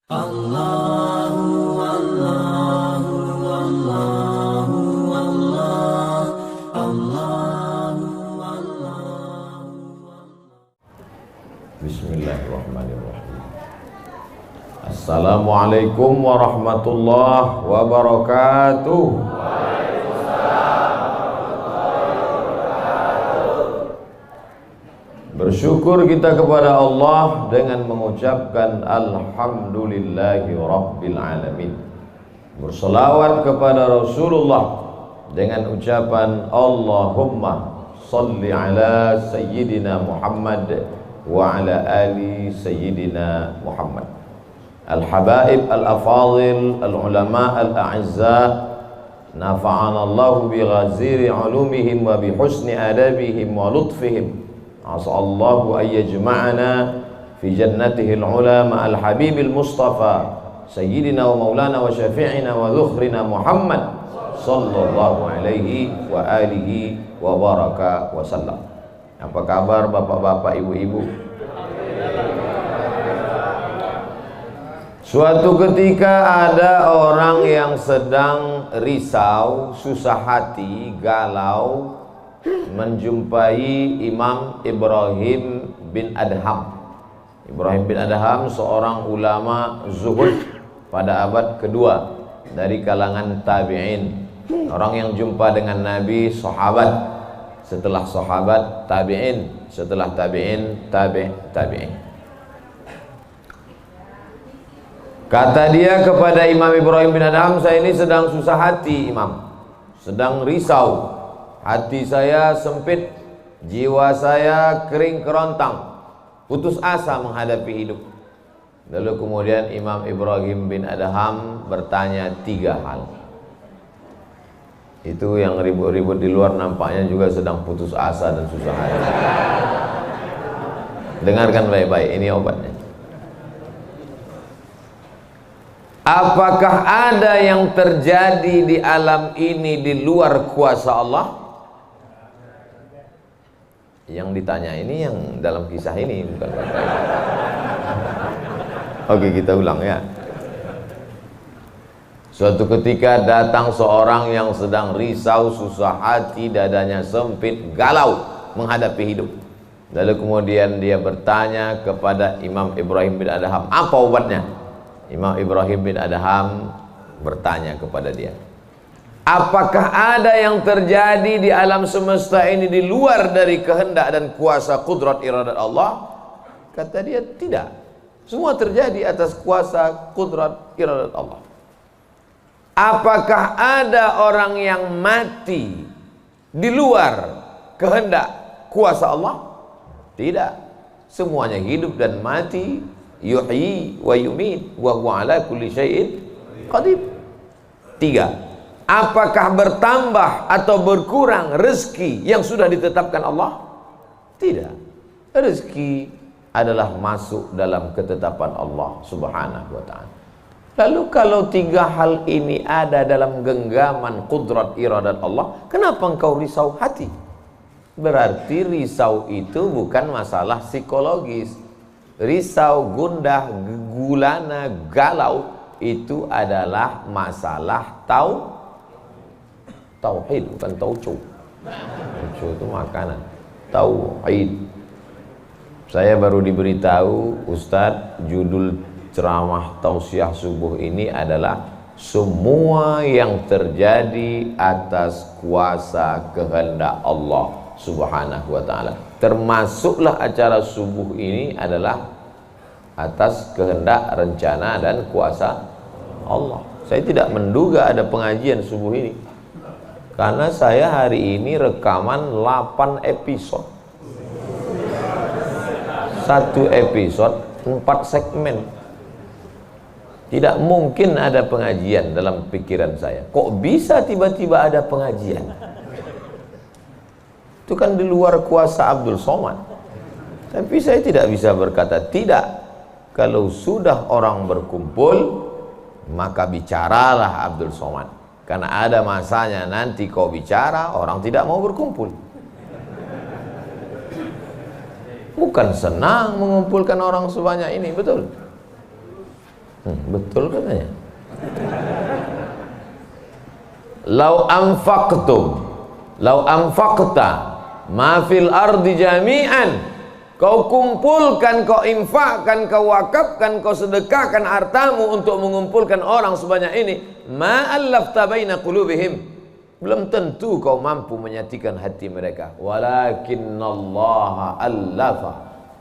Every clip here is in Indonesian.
Allahu Allahu Allahu Allah Allahu Allah. Bismillahirrahmanirrahim. Assalamualaikum warahmatullahi wabarakatuh. Bersyukur kita kepada Allah dengan mengucapkan Alhamdulillahi Rabbil Alamin. Berselawat kepada Rasulullah dengan ucapan Allahumma salli ala Sayyidina Muhammad wa ala ali Sayyidina Muhammad. Al-habaib al-afadil al-ulama al-a'izza, nafa'ana Allahu bi ghaziri ulumihim wa bi husni adabihim wa lutfihim. Asallahu an yajma'ana fi jannatihi al-ula ma'al habibil mustafa sayyidina wa maulana wa syafi'ina wa dhukhrina Muhammad sallallahu alaihi wa alihi wa baraka wa sallam. Apa kabar bapak-bapak, ibu-ibu? Suatu ketika ada orang yang sedang risau, susah hati, galau, menjumpai Imam Ibrahim bin Adham. Ibrahim bin Adham seorang ulama zuhud pada abad kedua dari kalangan tabi'in. Orang yang jumpa dengan Nabi, sahabat, setelah sahabat tabi'in, setelah tabi'in tabi'in. Kata dia kepada Imam Ibrahim bin Adham, saya ini sedang susah hati Imam, sedang risau. Hati saya sempit, jiwa saya kering kerontang, putus asa menghadapi hidup. Lalu kemudian Imam Ibrahim bin Adham bertanya 3 hal. Itu yang ribut-ribut di luar nampaknya juga sedang putus asa dan susah hati. Dengarkan baik-baik, ini obatnya. Apakah ada yang terjadi di alam ini di luar kuasa Allah? Yang ditanya ini yang dalam kisah ini, bukan. Oke, kita ulang ya. Suatu ketika datang seorang yang sedang risau, susah hati, dadanya sempit, galau menghadapi hidup. Lalu kemudian dia bertanya kepada Imam Ibrahim bin Adham, apa obatnya? Imam Ibrahim bin Adham bertanya kepada dia, apakah ada yang terjadi di alam semesta ini di luar dari kehendak dan kuasa kudrat iradat Allah? Kata dia, tidak. Semua terjadi atas kuasa kudrat iradat Allah. Apakah ada orang yang mati di luar kehendak kuasa Allah? Tidak. Semuanya hidup dan mati. Yuhyi wa yumit wa huwa ala kulli syai'in qadir. 3. Apakah bertambah atau berkurang rezeki yang sudah ditetapkan Allah? Tidak. Rezeki adalah masuk dalam ketetapan Allah subhanahu wa ta'ala. Lalu kalau 3 hal ini ada dalam genggaman kudrat iradat Allah, kenapa engkau risau hati? Berarti risau itu bukan masalah psikologis. Risau, gundah, gulana, galau itu adalah masalah tauhid, bukan tauco. Tauco itu makanan. Tauhid. Saya baru diberitahu, Ustadz, judul ceramah tausiah subuh ini adalah semua yang terjadi atas kuasa kehendak Allah subhanahu wa ta'ala. Termasuklah acara subuh ini adalah atas kehendak, rencana dan kuasa Allah. Saya tidak menduga ada pengajian subuh ini, karena saya hari ini rekaman 8 episode. 1 episode 4 segmen. Tidak mungkin ada pengajian dalam pikiran saya. Kok bisa tiba-tiba ada pengajian? Itu kan di luar kuasa Abdul Somad. Tapi saya tidak bisa berkata tidak. Kalau sudah orang berkumpul, maka bicaralah Abdul Somad. Karena ada masanya nanti kau bicara, orang tidak mau berkumpul. Bukan senang mengumpulkan orang sebanyak ini, betul? Betul katanya. Lau anfaqta ma fil ardi jami'an, kau kumpulkan, kau infakkan, kau wakafkan, kau sedekahkan hartamu untuk mengumpulkan orang sebanyak ini, ma allafta baina qulubihim, belum tentu kau mampu menyatukan hati mereka. Walakinnallaha allafa,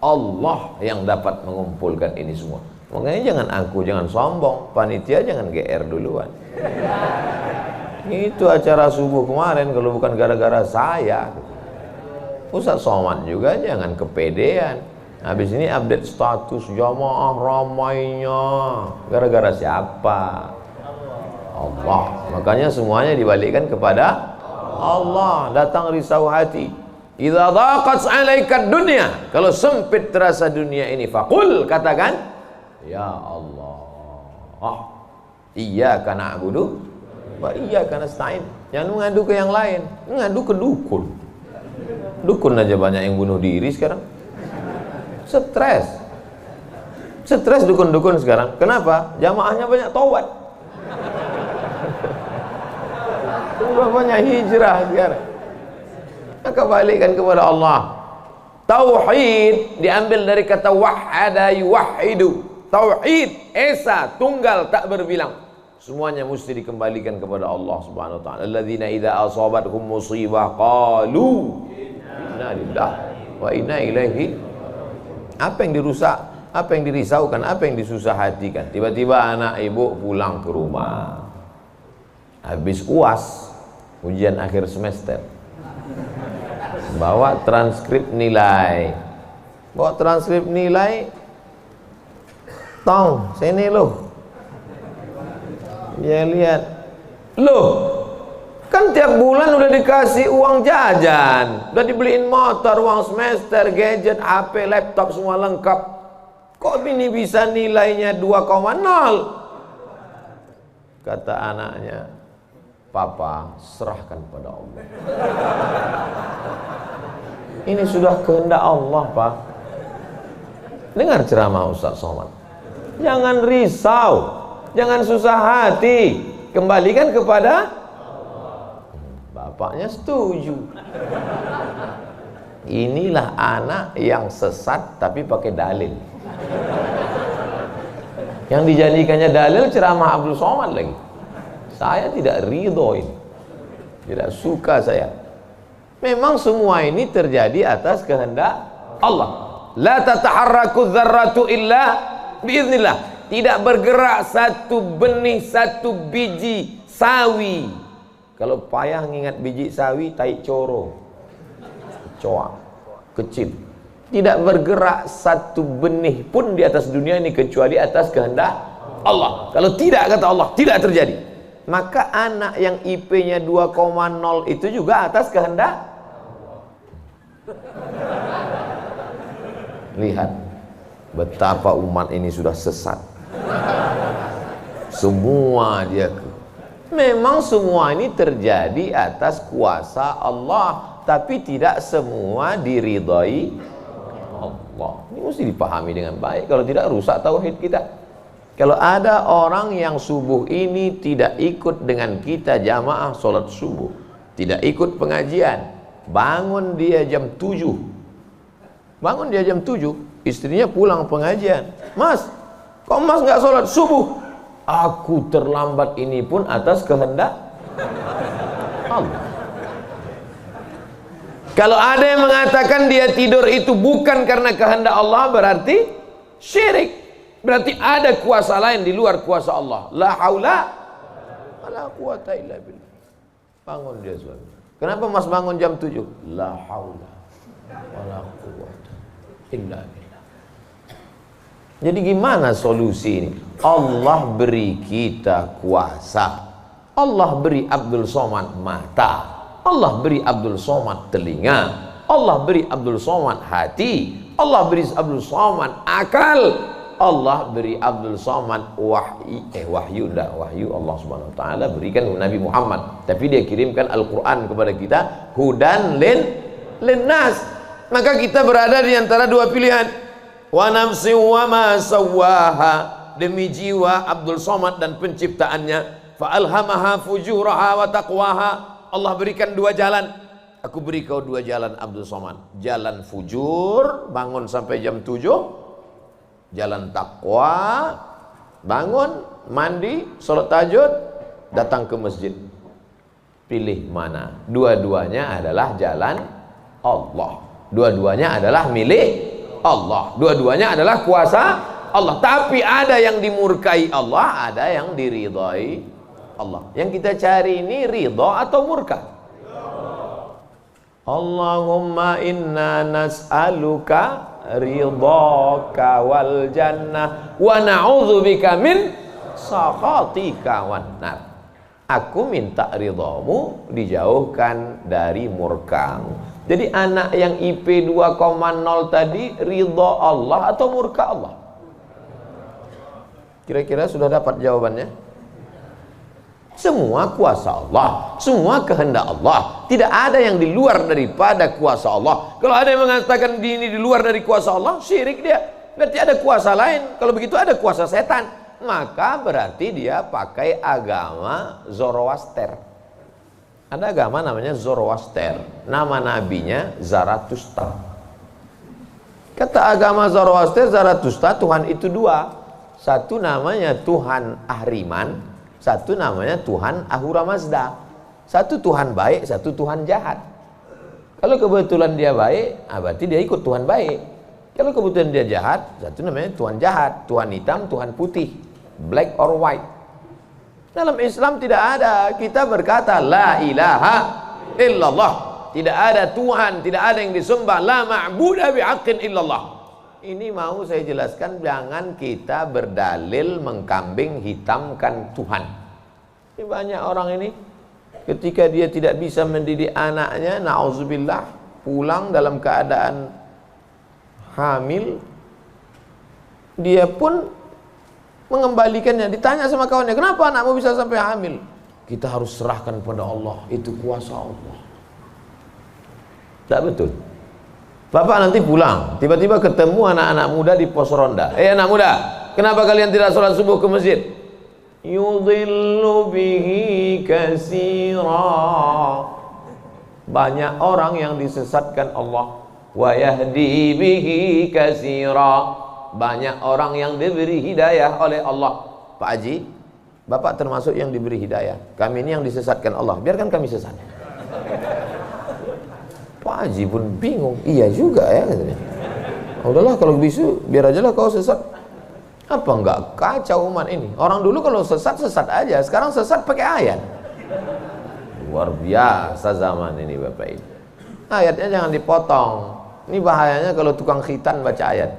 Allah yang dapat mengumpulkan ini semua. Makanya jangan angku, jangan sombong, panitia jangan GR duluan. Itu acara subuh kemarin kalau bukan gara-gara saya. Ustaz Somad juga jangan kepedean. Habis ini update status jamaah ramainya. Gara-gara siapa? Allah. Makanya semuanya dibalikkan kepada Allah. Datang risau hati. Idza dhaqat 'alaika dunya, kalau sempit terasa dunia ini, faqul, katakan, ya Allah, iyyaka na'budu wa iyyaka nasta'in. Jangan mengadu ke yang lain, mengadu ke dukun. Dukun aja banyak yang bunuh diri sekarang. Stres dukun-dukun sekarang. Kenapa? Jamaahnya banyak taubat. Udah banyak hijrah sekarang. Maka balikkan kepada Allah. Tauhid diambil dari kata wahada yuwahidu. Tauhid, esa, tunggal, tak berbilang. Semuanya mesti dikembalikan kepada Allah Subhanahu wa taala. Alladzina idza asabatkum musibah qalu inna lillahi wa inna ilaihi. Apa yang dirusak, apa yang dirisaukan, apa yang disusah hatikan. Tiba-tiba anak ibu pulang ke rumah, habis UAS, ujian akhir semester, bawa transkrip nilai, tong sini loh. Dia lihat, loh, kan tiap bulan udah dikasih uang jajan, udah dibeliin motor, uang semester, gadget, HP, laptop, semua lengkap. Kok ini bisa nilainya 2,0? Kata anaknya, Papa, serahkan pada Allah. Ini sudah kehendak Allah, Pak. Dengar ceramah Ustaz Somad. Jangan risau, jangan susah hati, kembalikan kepada bapaknya. Setuju. Inilah anak yang sesat tapi pakai dalil. Yang dijadikannya dalil ceramah Abdul Somad lagi. Saya tidak ridho ini, tidak suka saya. Memang semua ini terjadi atas kehendak Allah. La tataharraku dzarratu illa biiznillah. Tidak bergerak satu benih, satu biji sawi. Kalau payah ngingat biji sawi, tai coro, coa, kecil. Tidak bergerak satu benih pun di atas dunia ini kecuali atas kehendak Allah. Kalau tidak, kata Allah, tidak terjadi. Maka anak yang IP-nya 2,0 itu juga atas kehendak. Lihat betapa umat ini sudah sesat. Semua dia memang semua ini terjadi atas kuasa Allah, tapi tidak semua diridhai Allah. Ini mesti dipahami dengan baik, kalau tidak rusak tauhid kita. Kalau ada orang yang subuh ini tidak ikut dengan kita jamaah sholat subuh, tidak ikut pengajian, bangun dia jam 7, istrinya pulang pengajian, Mas, kok Mas nggak sholat subuh? Aku terlambat, ini pun atas kehendak Allah. Kalau ada yang mengatakan dia tidur itu bukan karena kehendak Allah, berarti syirik. Berarti ada kuasa lain di luar kuasa Allah. La haula wala quwata illa billah. Bangun dia suami. Kenapa Mas bangun jam 7? La haula wala quwata illa billah. Jadi gimana solusi ini? Allah beri kita kuasa. Allah beri Abdul Somad mata. Allah beri Abdul Somad telinga. Allah beri Abdul Somad hati. Allah beri Abdul Somad akal. Allah beri Abdul Somad wahyu Allah Subhanahu wa taala berikan Nabi Muhammad, tapi dia kirimkan Al-Qur'an kepada kita, hudan linnas. Maka kita berada di antara dua pilihan. Wa nafsi wa ma sawwaha demi jiwa Abdul Somad dan penciptaannya. Fa'alhamaha fujuraha wa taqwaha. Allah berikan dua jalan. Aku beri kau dua jalan Abdul Somad. Jalan fujur, bangun sampai jam 7. Jalan takwa, bangun, mandi, sholat tahajud, datang ke masjid. Pilih mana? Dua-duanya adalah jalan Allah. Dua-duanya adalah milik Allah. Dua-duanya adalah kuasa Allah. Tapi ada yang dimurkai Allah, ada yang diridhai Allah. Yang kita cari ini ridha atau murka? Allahumma inna nas'aluka ridhaka wal jannah wa na'udzubika min sakhatika wan nar. Aku minta ridhamu, dijauhkan dari murkamu. Jadi anak yang IP 2,0 tadi ridha Allah atau murka Allah? Kira-kira sudah dapat jawabannya? Semua kuasa Allah, semua kehendak Allah. Tidak ada yang di luar daripada kuasa Allah. Kalau ada yang mengatakan ini di luar dari kuasa Allah, syirik dia. Berarti ada kuasa lain. Kalau begitu ada kuasa setan. Maka berarti dia pakai agama Zoroaster. Ada agama namanya Zoroaster. Nama nabinya Zarathustra. Kata agama Zoroaster, Zarathustra, Tuhan itu dua. Satu namanya Tuhan Ahriman, satu namanya Tuhan Ahura Mazda. Satu Tuhan baik, satu Tuhan jahat. Kalau kebetulan dia baik, berarti dia ikut Tuhan baik. Kalau kebetulan dia jahat, satu namanya Tuhan jahat. Tuhan hitam, Tuhan putih, black or white. Dalam Islam tidak ada. Kita berkata la ilaha illallah. Tidak ada Tuhan, tidak ada yang disembah. La ma'buda bihaqqin illallah. Ini mau saya jelaskan, jangan kita berdalil mengkambing hitamkan Tuhan. Ini banyak orang ini ketika dia tidak bisa mendidik anaknya, na'udzubillah, pulang dalam keadaan hamil, dia pun mengembalikannya. Ditanya sama kawannya, kenapa anakmu bisa sampai hamil? Kita harus serahkan pada Allah, itu kuasa Allah. Tak betul. Bapak nanti pulang, tiba-tiba ketemu anak-anak muda di pos ronda. Anak muda, kenapa kalian tidak sholat subuh ke masjid? Yudhillu bihi katsira. Banyak orang yang disesatkan Allah. Wa yahdi bihi katsira. Banyak orang yang diberi hidayah oleh Allah. Pak Haji, Bapak termasuk yang diberi hidayah. Kami ini yang disesatkan Allah. Biarkan kami sesat. Pak Haji pun bingung. Iya juga ya katanya. Udahlah kalau bisu, biar aja lah kau sesat. Apa enggak kacau umat ini? Orang dulu kalau sesat aja. Sekarang sesat pakai ayat. Luar biasa zaman ini Bapak ini. Ayatnya jangan dipotong. Ini bahayanya kalau tukang khitan baca ayat.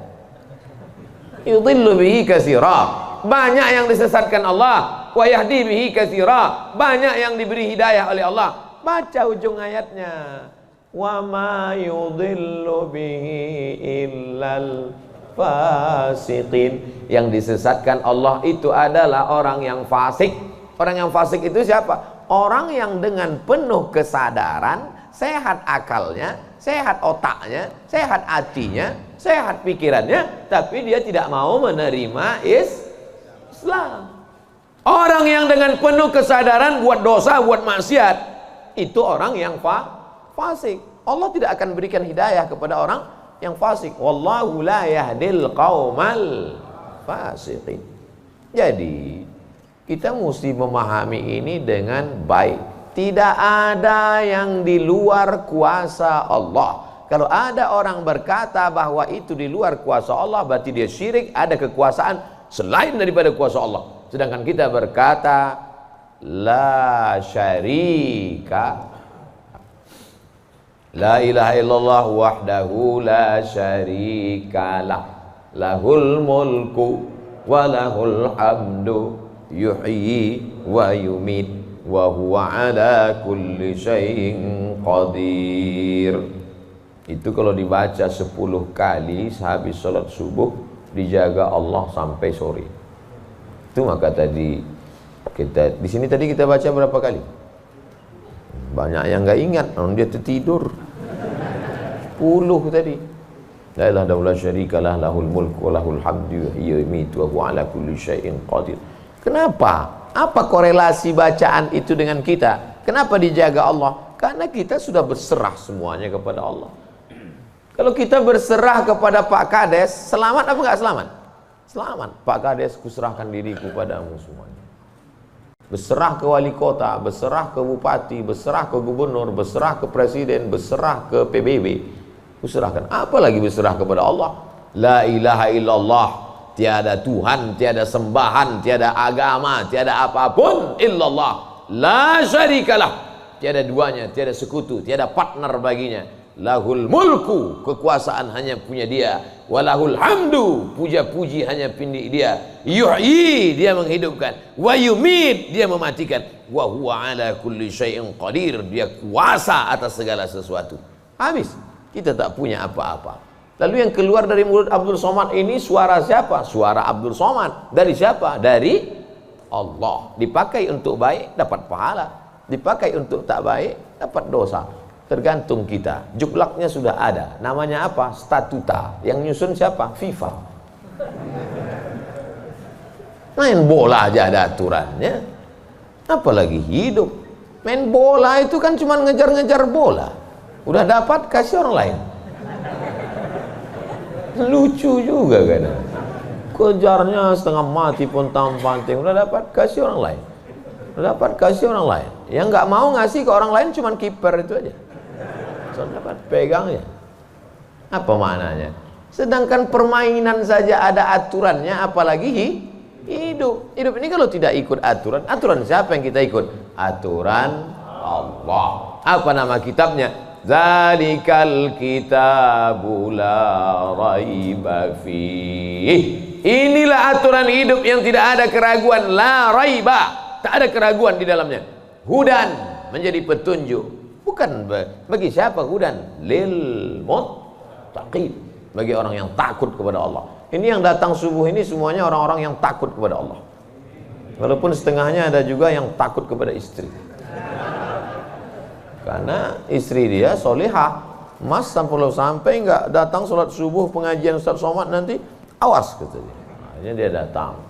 Yudhillu bihi katsira. Banyak yang disesatkan Allah. Wa yahdi bihi katsira. Banyak yang diberi hidayah oleh Allah. Baca ujung ayatnya. Wa ma yudhillu bihi illal fasiqin. Yang disesatkan Allah itu adalah orang yang fasik. Orang yang fasik itu siapa? Orang yang dengan penuh kesadaran, sehat akalnya, sehat otaknya, sehat hatinya, sehat pikirannya, tapi dia tidak mau menerima Islam. Orang yang dengan penuh kesadaran buat dosa, buat maksiat, itu orang yang fasik. Allah tidak akan berikan hidayah kepada orang yang fasik. Wallahu la yahdil qaumal fasiqin. Jadi kita mesti memahami ini dengan baik. Tidak ada yang di luar kuasa Allah. Kalau ada orang berkata bahwa itu di luar kuasa Allah, berarti dia syirik, ada kekuasaan selain daripada kuasa Allah. Sedangkan kita berkata la syarika, la ilaha illallah wahdahu la syarikalah, lahul mulku wa lahul hamdu yuhyi wa yumit wa huwa ala kulli syai'in qadir. Itu kalau dibaca 10 kali sehabis sholat subuh, dijaga Allah sampai sore. Itu maka tadi kita di sini tadi kita baca berapa kali? Banyak yang nggak ingat, dia tertidur. 10 tadi. La ilaha illallah syarikalah lahul mulku wa lahul hamdu yuhyi wa yumiitu wa huwa ala kulli syai'in qadir. Kenapa? Apa korelasi bacaan itu dengan kita? Kenapa dijaga Allah? Karena kita sudah berserah semuanya kepada Allah. Kalau kita berserah kepada Pak Kades, selamat apa enggak selamat? Selamat. Pak Kades, kuserahkan diriku padamu semuanya. Berserah ke wali kota, berserah ke bupati, berserah ke gubernur, berserah ke presiden, berserah ke PBB. Kuserahkan. Apalagi berserah kepada Allah. La ilaha illallah. Tiada Tuhan, tiada sembahan, tiada agama, tiada apapun illallah. La syarikalah. Tiada duanya, tiada sekutu, tiada partner baginya. Lahul mulku, kekuasaan hanya punya dia. Walahul hamdu, puja-puji hanya punya dia. Yuhyi, dia menghidupkan. Wa yumit, dia mematikan. Wa huwa ala kulli syai'in qadir, dia kuasa atas segala sesuatu. Habis, kita tak punya apa-apa. Lalu yang keluar dari mulut Abdul Somad ini suara siapa? Suara Abdul Somad. Dari siapa? Dari Allah. Dipakai untuk baik, dapat pahala. Dipakai untuk tak baik, dapat dosa. Tergantung kita. Juklaknya sudah ada. Namanya apa? Statuta. Yang nyusun siapa? FIFA. Main bola aja ada aturannya. Apalagi hidup. Main bola itu kan cuma ngejar-ngejar bola. Udah dapat, kasih orang lain. Lucu juga kan. Kejarnya setengah mati pun tampang-tampang. Udah dapat, kasih orang lain. Udah dapat, kasih orang lain. Yang nggak mau ngasih ke orang lain cuma kiper itu aja. Dapat pegangnya. Apa maknanya? Sedangkan permainan saja ada aturannya, apalagi hidup. Hidup ini kalau tidak ikut aturan, aturan siapa yang kita ikut? Aturan Allah. Apa nama kitabnya? Zalikal kitabu la raiba fih. Inilah aturan hidup yang tidak ada keraguan, la raiba. Tak ada keraguan di dalamnya. Hudan, menjadi petunjuk. Bukan bagi siapa hudan? Lil muttaqin, bagi orang yang takut kepada Allah. Ini yang datang subuh ini semuanya orang-orang yang takut kepada Allah. Walaupun setengahnya ada juga yang takut kepada istri. Karena istri dia solihah. Mas sampai nggak datang sholat subuh pengajian Ustaz Somad nanti, awas katanya. Akhirnya dia datang.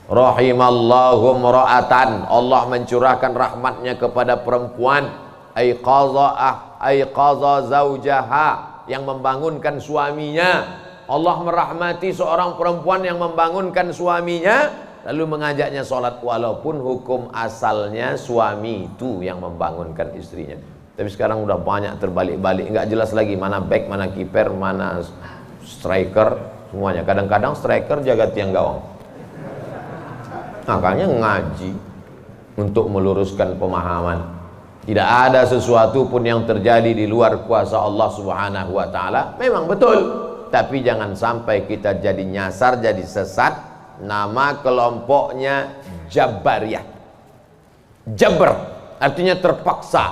Rahimallahu mra'atan, Allah mencurahkan rahmatnya kepada perempuan. Aiqaza zaujaha, yang membangunkan suaminya. Allah merahmati seorang perempuan yang membangunkan suaminya, lalu mengajaknya sholat, walaupun hukum asalnya suami itu yang membangunkan istrinya. Tapi sekarang udah banyak terbalik-balik, nggak jelas lagi mana back, mana kiper, mana striker, semuanya. Kadang-kadang striker jaga tiang gawang. Makanya ngaji untuk meluruskan pemahaman. Tidak ada sesuatu pun yang terjadi di luar kuasa Allah Subhanahu wa taala. Memang betul, tapi jangan sampai kita jadi nyasar, jadi sesat. Nama kelompoknya Jabariyah. Jabr artinya terpaksa.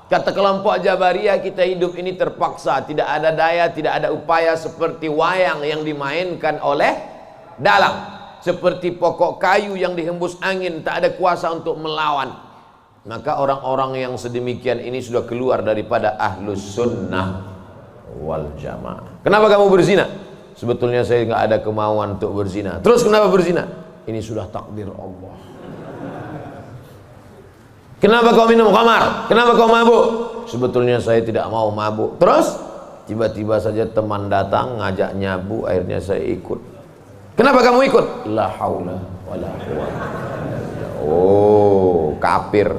Kata kelompok Jabariyah, kita hidup ini terpaksa, tidak ada daya, tidak ada upaya, seperti wayang yang dimainkan oleh dalang. Seperti pokok kayu yang dihembus angin, tak ada kuasa untuk melawan. Maka orang-orang yang sedemikian ini sudah keluar daripada ahlus sunnah wal jamaah. Kenapa kamu berzina? Sebetulnya saya nggak ada kemauan untuk berzina. Terus kenapa berzina? Ini sudah takdir Allah. Kenapa kau minum khamar? Kenapa kau mabuk? Sebetulnya saya tidak mau mabuk. Terus tiba-tiba saja teman datang ngajak nyabu, akhirnya saya ikut. Kenapa kamu ikut? La haula wala quwwata. Oh, kafir.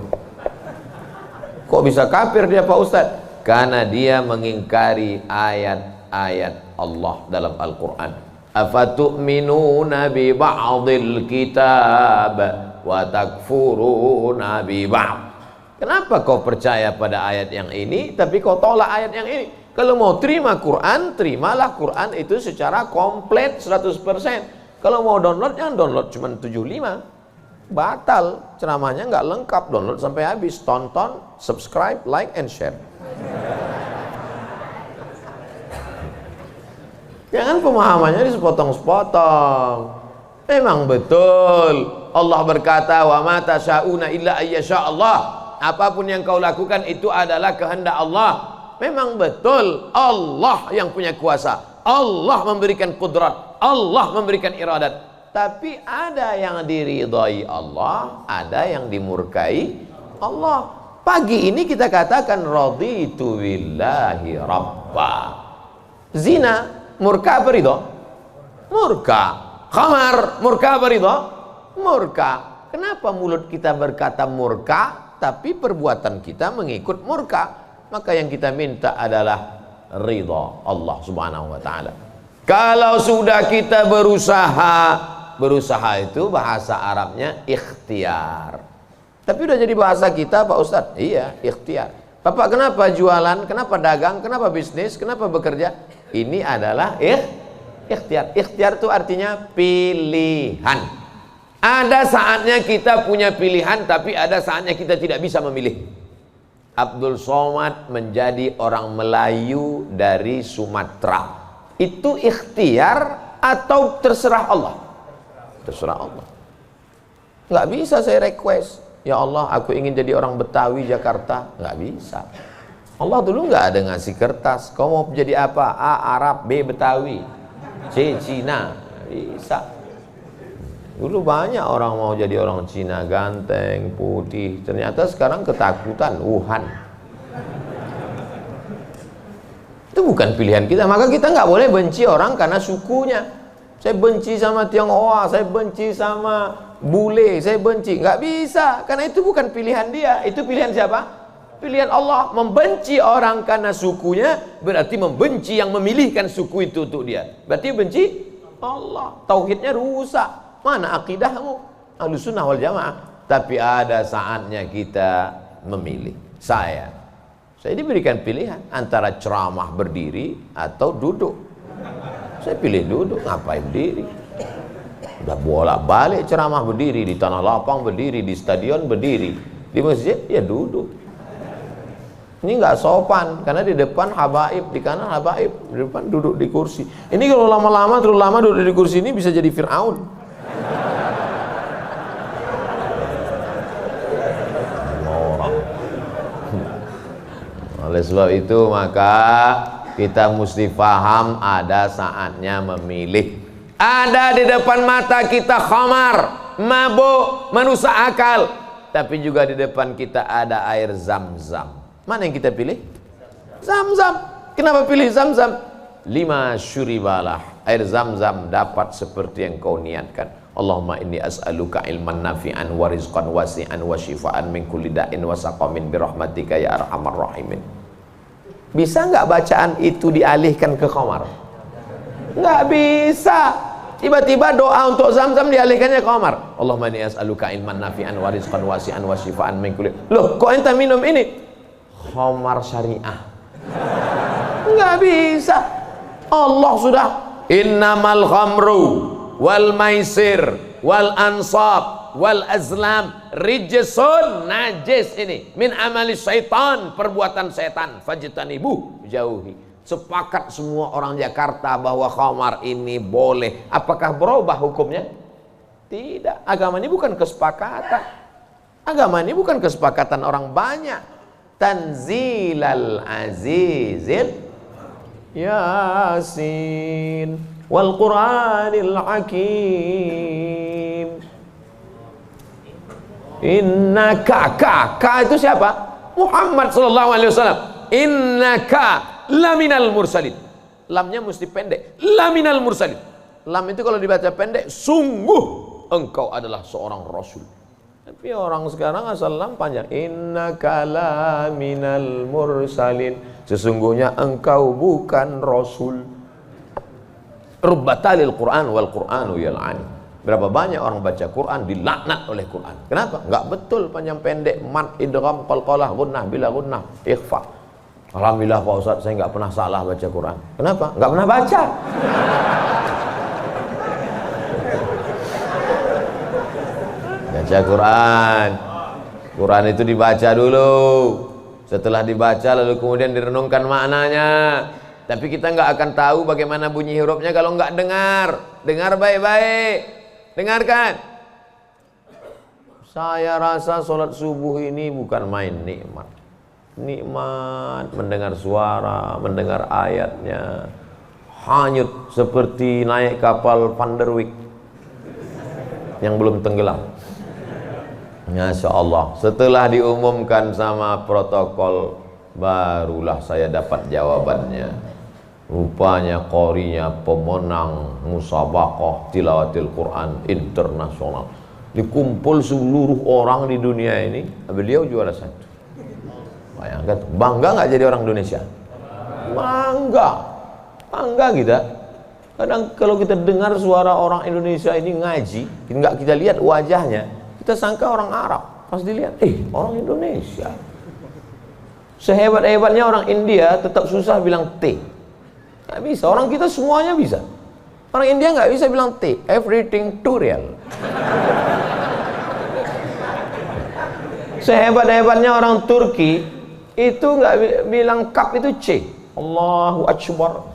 Kok bisa kafir dia Pak Ustaz? Karena dia mengingkari ayat-ayat Allah dalam Al-Quran. Afatu'minuna bi ba'dil kitab wa takfuruna bi ba'd. Kenapa kau percaya pada ayat yang ini tapi kau tolak ayat yang ini? Kalau mau terima Quran, terimalah Quran itu secara komplit 100%. Kalau mau download, jangan download cuma 75. Batal, ceramahnya nggak lengkap. Download sampai habis, tonton, subscribe, like, and share. Jangan pemahamannya disepotong-sepotong. Memang betul Allah berkata, wa ma tasyauna illa ayyasha Allah. Apapun yang kau lakukan itu adalah kehendak Allah. Memang betul Allah yang punya kuasa, Allah memberikan kudrat, Allah memberikan iradat. Tapi ada yang diridhai Allah, ada yang dimurkai Allah. Pagi ini kita katakan raditu billahi rabba. Zina murka apa ridha? Murka. Khamar murka apa ridha? Murka. Kenapa mulut kita berkata murka tapi perbuatan kita mengikut murka? Maka yang kita minta adalah ridha Allah Subhanahu wa taala. Kalau sudah kita berusaha itu bahasa Arabnya ikhtiar. Tapi udah jadi bahasa kita Pak Ustadz? Iya, ikhtiar. Bapak kenapa jualan, kenapa dagang, kenapa bisnis, kenapa bekerja? Ini adalah ikhtiar. Ikhtiar itu artinya pilihan. Ada saatnya kita punya pilihan, tapi ada saatnya kita tidak bisa memilih. Abdul Somad menjadi orang Melayu dari Sumatera. Itu ikhtiar atau terserah Allah? Terserah Allah. Nggak bisa saya request, ya Allah aku ingin jadi orang Betawi Jakarta. Nggak bisa. Allah dulu nggak ada ngasih kertas, kau mau jadi apa? A. Arab, B. Betawi, C. Cina. Bisa. Dulu banyak orang mau jadi orang Cina, ganteng, putih. Ternyata sekarang ketakutan, Wuhan. Itu bukan pilihan kita. Maka kita nggak boleh benci orang karena sukunya. Saya benci sama Tionghoa, saya benci sama bule, saya benci. Nggak bisa, karena itu bukan pilihan dia. Itu pilihan siapa? Pilihan Allah. Membenci orang karena sukunya berarti membenci yang memilihkan suku itu untuk dia. Berarti benci Allah. Tauhidnya rusak. Mana akidahmu? Ahlussunnah wal jamaah. Tapi ada saatnya kita memilih. Saya diberikan pilihan antara ceramah berdiri atau duduk. Saya pilih duduk. Ngapain berdiri? Udah bolak-balik ceramah berdiri, di tanah lapang berdiri, di stadion berdiri, di masjid ya duduk. Ini nggak sopan karena di depan habaib, di kanan habaib, di depan duduk di kursi. Ini kalau lama-lama terlalu lama duduk di kursi ini bisa jadi Fir'aun. Oleh sebab itu maka kita mesti paham ada saatnya memilih. Ada di depan mata kita khamar, mabuk, merusak akal. Tapi juga di depan kita ada air Zam-Zam. Mana yang kita pilih? Zam-Zam. Kenapa pilih Zam-Zam? 5 syuribalah. Air Zam-Zam dapat seperti yang kau niatkan. Allahumma inni as'aluka ilman nafi'an wa rizqan wasi'an wa shifaan min kulli da'in wa saqamin birahmatika ya arhamar rahimin. Bisa nggak bacaan itu dialihkan ke khamar? Nggak bisa. Tiba-tiba doa untuk Zam-Zam dialihkannya ke khamar. Allahumma inni as'aluka ilman nafi'an wa rizqan wasi'an wa shifaan min kulli. Loh, kok ente minum ini? Khamar syariah. Nggak bisa. Allah sudah innamal khamru wal maisir wal ansab wal azlam rijsun, najis ini, min amali syaitan, perbuatan setan, fajtanibuh, jauhi. Sepakat semua orang Jakarta bahwa khamar ini boleh. Apakah berubah hukumnya? Tidak. Agama ini bukan kesepakatan. Agama ini bukan kesepakatan orang banyak. Tanzilal azizil Yasin wal Qur'anil Hakim. Innaka, ka itu siapa? Muhammad sallallahu alaihi wasallam. Innaka laminal mursalin. Lamnya mesti pendek. Laminal mursalin. Lam itu kalau dibaca pendek, sungguh engkau adalah seorang rasul. Tapi orang sekarang asal lam panjang. Innaka laminal mursalin. Sesungguhnya engkau bukan rasul. Rubbatalil Quran wal Quranu yal'ani. Berapa banyak orang baca Quran dilaknat oleh Quran. Kenapa? Enggak betul panjang pendek, mat, idgham, qalqalah, gunnah, bila gunnah, ikhfa. Alhamdulillah Pak Ustaz, saya enggak pernah salah baca Quran. Kenapa? Enggak pernah baca. Baca Quran. Quran itu dibaca dulu. Setelah dibaca lalu kemudian direnungkan maknanya. Tapi kita nggak akan tahu bagaimana bunyi hurufnya kalau nggak dengar. Dengar baik-baik. Dengarkan. Saya rasa sholat subuh ini bukan main nikmat. nikmat mendengar suara, mendengar ayatnya, hanyut seperti naik kapal Van der Wijk yang belum tenggelam. Masya Allah, setelah diumumkan sama protokol, barulah saya dapat jawabannya. Rupanya qorinya pemenang musabaqah tilawatil Quran internasional. Dikumpul seluruh orang di dunia ini, beliau juara 1. Bayangkan, bangga nggak jadi orang Indonesia? Bangga, bangga kita. Kadang kalau kita dengar suara orang Indonesia ini ngaji, nggak kita lihat wajahnya, kita sangka orang Arab. Pas dilihat, orang Indonesia. Sehebat-hebatnya orang India tetap susah bilang T. Nggak bisa, orang kita semuanya bisa. Orang India nggak bisa bilang T, everything too real. Sehebat-hebatnya orang Turki itu nggak bilang kap itu C, Allahu Akbar.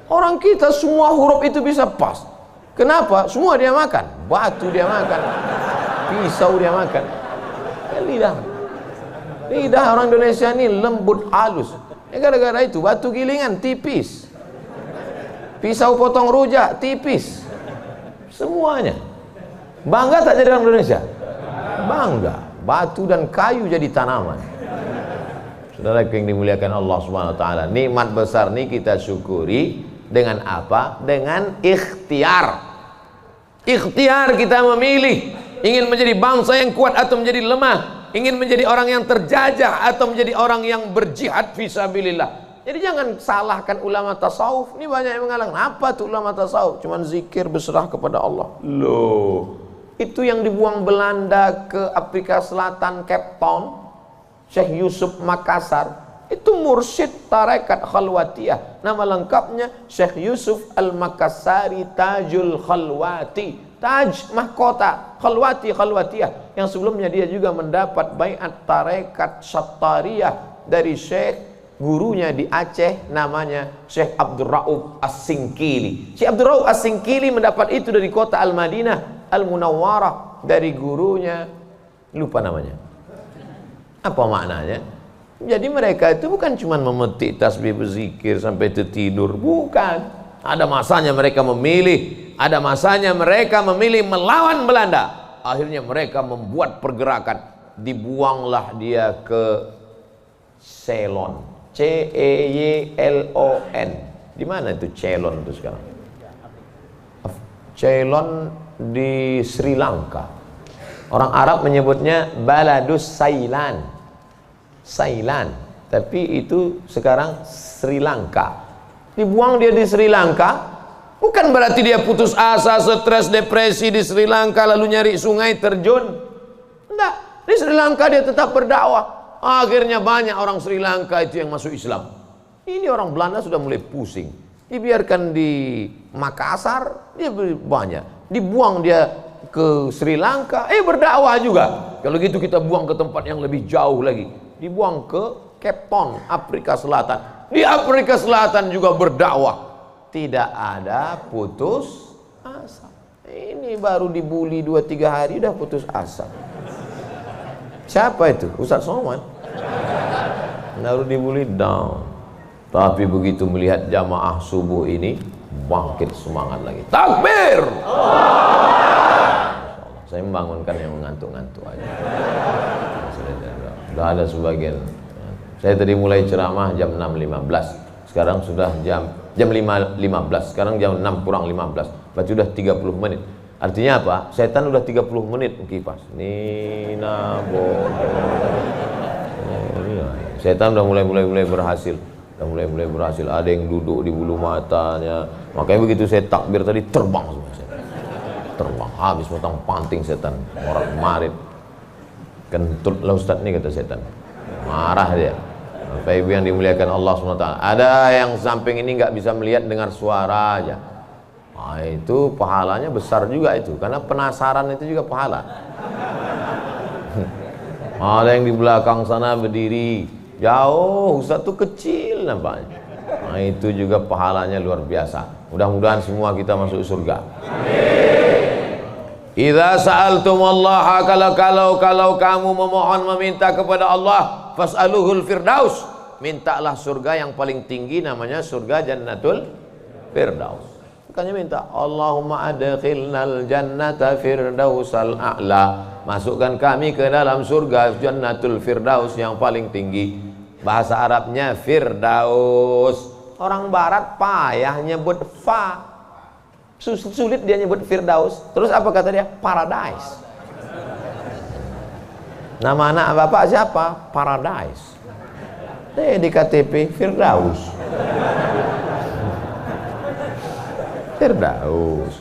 Orang kita semua huruf itu bisa pas. Kenapa? Semua dia makan, batu dia makan, pisau dia makan. Lidah orang Indonesia ini lembut halus. Gara-gara itu batu gilingan tipis, pisau potong rujak tipis, semuanya. Bangga tak jadi orang Indonesia? Bangga. Batu dan kayu jadi tanaman. Saudara yang dimuliakan Allah Subhanahu wa taala, nikmat besar ini kita syukuri dengan apa? Dengan ikhtiar. Ikhtiar kita memilih ingin menjadi bangsa yang kuat atau menjadi lemah, ingin menjadi orang yang terjajah atau menjadi orang yang berjihad fisabilillah. Jadi jangan salahkan ulama tasawuf. Ini banyak yang mengatakan, apa tuh ulama tasawuf? Cuman zikir berserah kepada Allah. Loh, itu yang dibuang Belanda ke Afrika Selatan, Cape Town, Syekh Yusuf Makassar, itu mursyid tarekat khalwatiyah. Nama lengkapnya Syekh Yusuf Al-Makassari Tajul Khalwati. Taj mahkota, khalwati khalwatiyah. Yang sebelumnya dia juga mendapat baiat tarekat Sattariyah dari Syekh gurunya di Aceh, namanya Syekh Abdul Rauf As-Singkili. Syekh Abdul Rauf As-Singkili mendapat itu dari kota Al-Madinah Al-Munawwarah, dari gurunya, lupa namanya. Apa maknanya? Jadi mereka itu bukan cuma memetik tasbih berzikir sampai tertidur, bukan. Ada masanya mereka memilih, ada masanya mereka memilih melawan Belanda. Akhirnya mereka membuat pergerakan, dibuanglah dia ke Ceylon, C-E-Y-L-O-N. Di mana itu Ceylon itu sekarang? Ceylon di Sri Lanka. Orang Arab menyebutnya Baladus Sailan, Sailan, tapi itu sekarang Sri Lanka. Dibuang dia di Sri Lanka, bukan berarti dia putus asa, stres, depresi di Sri Lanka lalu nyari sungai terjun. Enggak, di Sri Lanka dia tetap berdakwah. Akhirnya banyak orang Sri Lanka itu yang masuk Islam. Ini orang Belanda sudah mulai pusing. Dibiarkan di Makassar, dia banyak. Dibuang dia ke Sri Lanka, berdakwah juga. Kalau gitu kita buang ke tempat yang lebih jauh lagi. Dibuang ke Cape Town, Afrika Selatan. Di Afrika Selatan juga berdakwah. Tidak ada putus asa. Ini baru dibully 2-3 hari udah putus asa. Siapa itu? Ustaz Somad. Baru dibully down. Tapi begitu melihat jamaah subuh ini, bangkit semangat lagi. Takbir! Saya membangunkan yang mengantuk-ngantuk aja. Sudah ada sebagian. Saya tadi mulai ceramah jam 6.15. Sekarang sudah jam 5.15. Sekarang jam 6 kurang 15. Berarti sudah 30 menit. Artinya apa? Setan udah 30 menit kipas. Nina setan udah mulai berhasil. Udah mulai berhasil. Ada yang duduk di bulu matanya. Makanya begitu saya takbir tadi terbang semua setan. Terbang habis potong panting setan. Orang marit. Kentut lah Ustaz nih, kata setan. Marah dia. Bapak Ibu yang dimuliakan Allah SWT. Ada yang samping ini nggak bisa melihat dengar suara aja. Nah, itu pahalanya besar juga itu, karena penasaran itu juga pahala. Ada yang di belakang sana berdiri jauh, Ustaz tuh kecil nampaknya. Nah, itu juga pahalanya luar biasa. Mudah-mudahan semua kita masuk surga. Idza sa'altumullaha, kalau kamu memohon meminta kepada Allah, fas'aluhul firdaus. Mintalah surga yang paling tinggi, namanya surga Jannatul Firdaus. Makanya minta, Allahumma adkhilnal jannata firdausal a'la. Masukkan kami ke dalam surga Jannatul Firdaus yang paling tinggi. Bahasa Arabnya Firdaus. Orang barat payah nyebut fa. Sulit dia nyebut Firdaus. Terus apa kata dia? Paradise. Nama anak bapak siapa? Paradise. Di KTP Firdaus. Firdaus.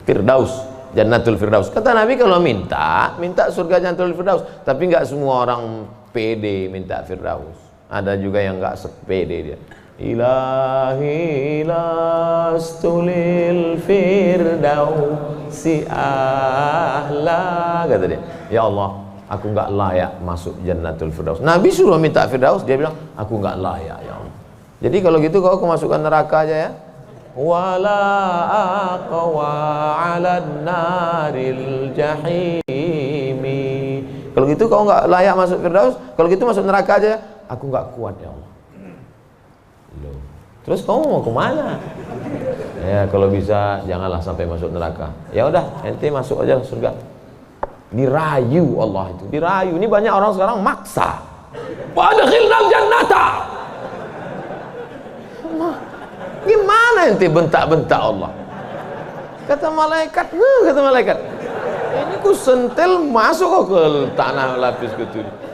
Firdaus, Jannatul Firdaus. Kata Nabi kalau minta surga Jannatul Firdaus. Tapi nggak semua orang pede minta Firdaus. Ada juga yang nggak sepede dia. Ilahi lastulil firdausi ahla, kata dia. Ya Allah, aku nggak layak masuk Jannatul Firdaus. Nabi suruh minta Firdaus, dia bilang aku nggak layak ya Allah. Jadi kalau gitu kau masukkan neraka aja ya. Wala aqwa 'alan naril jahimi. Kalau gitu kau nggak layak masuk Firdaus, kalau gitu masuk neraka aja. Aku nggak kuat ya Allah. Loh. Terus kamu mau kemana? Ya kalau bisa janganlah sampai masuk neraka. Ya udah, ente masuk aja surga. Dirayu Allah itu, dirayu. Ini banyak orang sekarang maksa. Wadkhilnal jannata. Gimana ente bentak-bentak Allah? Kata malaikat, ini ku sentel masuk kok ke tanah lapis ketujuh.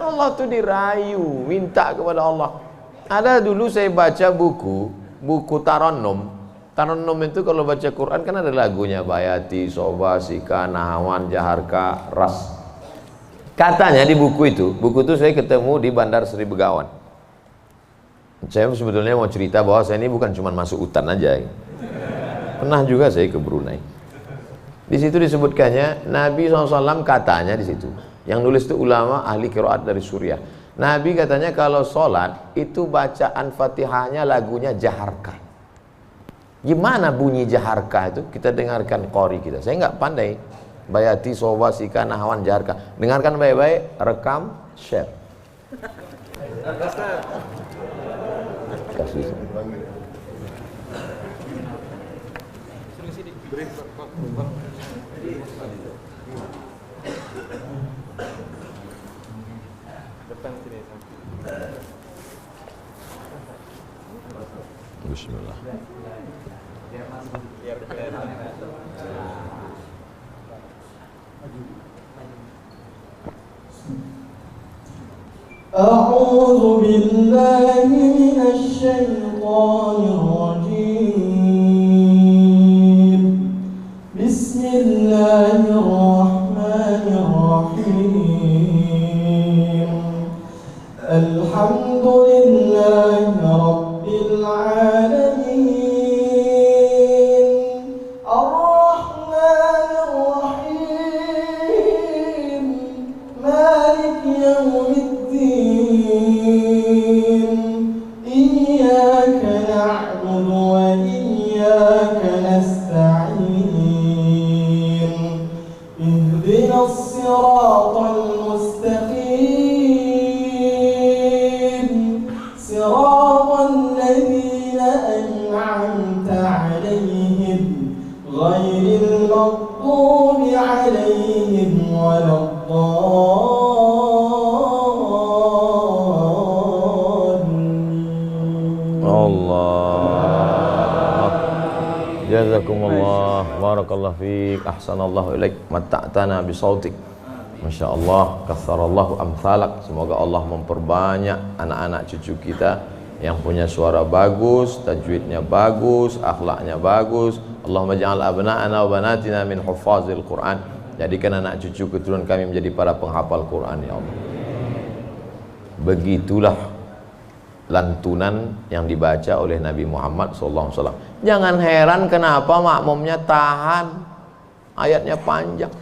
Allah tuh dirayu, minta kepada Allah. Ada dulu saya baca buku Tarannum. Tarannum itu kalau baca Quran kan ada lagunya, Bayati, Soba, Sika, Nahawan, Jaharka, Ras. Katanya di buku itu saya ketemu di Bandar Sri Begawan. Saya sebetulnya mau cerita bahwa saya ini bukan cuma masuk hutan aja. Pernah juga saya ke Brunei. Di situ disebutkannya Nabi SAW katanya di situ. Yang nulis itu ulama ahli qiraat dari Suriah. Nabi katanya kalau sholat itu bacaan Fatihahnya lagunya Jaharka. Gimana bunyi Jaharka itu? Kita dengarkan qori kita. Saya nggak pandai. Bayati, Soba, Sika, Nahawan, Jaharka. Dengarkan baik-baik, rekam, share. Kasih. Bismillah. أعوذ بالله من الشيطان الرجيم. بسم الله الرحمن الرحيم. الحمد لله رب العالمين. الرحمن الرحيم. مالك يوم الدين. إياك نعبد وإياك نستعين. اهدنا الصراط المستقيم. صراط الذين أنعمت عليهم غير المغضوب عليهم ولا الضالين. Allah. Jazakumullah, barakallahu fiik, ahsanallahu ilaik, matta'tana bisautik. Masya Allah, katsarallahu amsalak. Semoga Allah memperbanyak anak-anak cucu kita yang punya suara bagus, tajwidnya bagus, akhlaknya bagus. Allahumma ja'al abna'ana wa banatina min huffazil Quran. Jadikan anak cucu keturunan kami menjadi para penghafal Quran ya Allah. Begitulah lantunan yang dibaca oleh Nabi Muhammad SAW. Jangan heran kenapa makmumnya tahan, ayatnya panjang.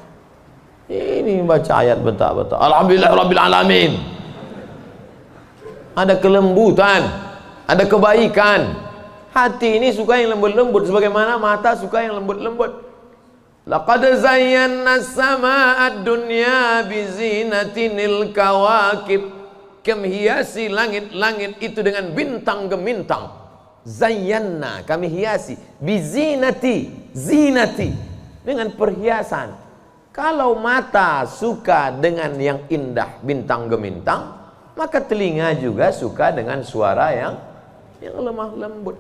Ini baca ayat bentak-bentak. Alhamdulillah Rabbil Alamin. Ada kelembutan, ada kebaikan. Hati ini suka yang lembut-lembut, sebagaimana mata suka yang lembut-lembut. Laqad zayyana as-samaa'a ad-dunya bi zinatinil kawakib. kami hiasi langit-langit itu dengan bintang gemintang. Zayyana, kami hiasi bizinati, zinati, dengan perhiasan. Kalau mata suka dengan yang indah bintang gemintang, maka telinga juga suka dengan suara yang lemah lembut.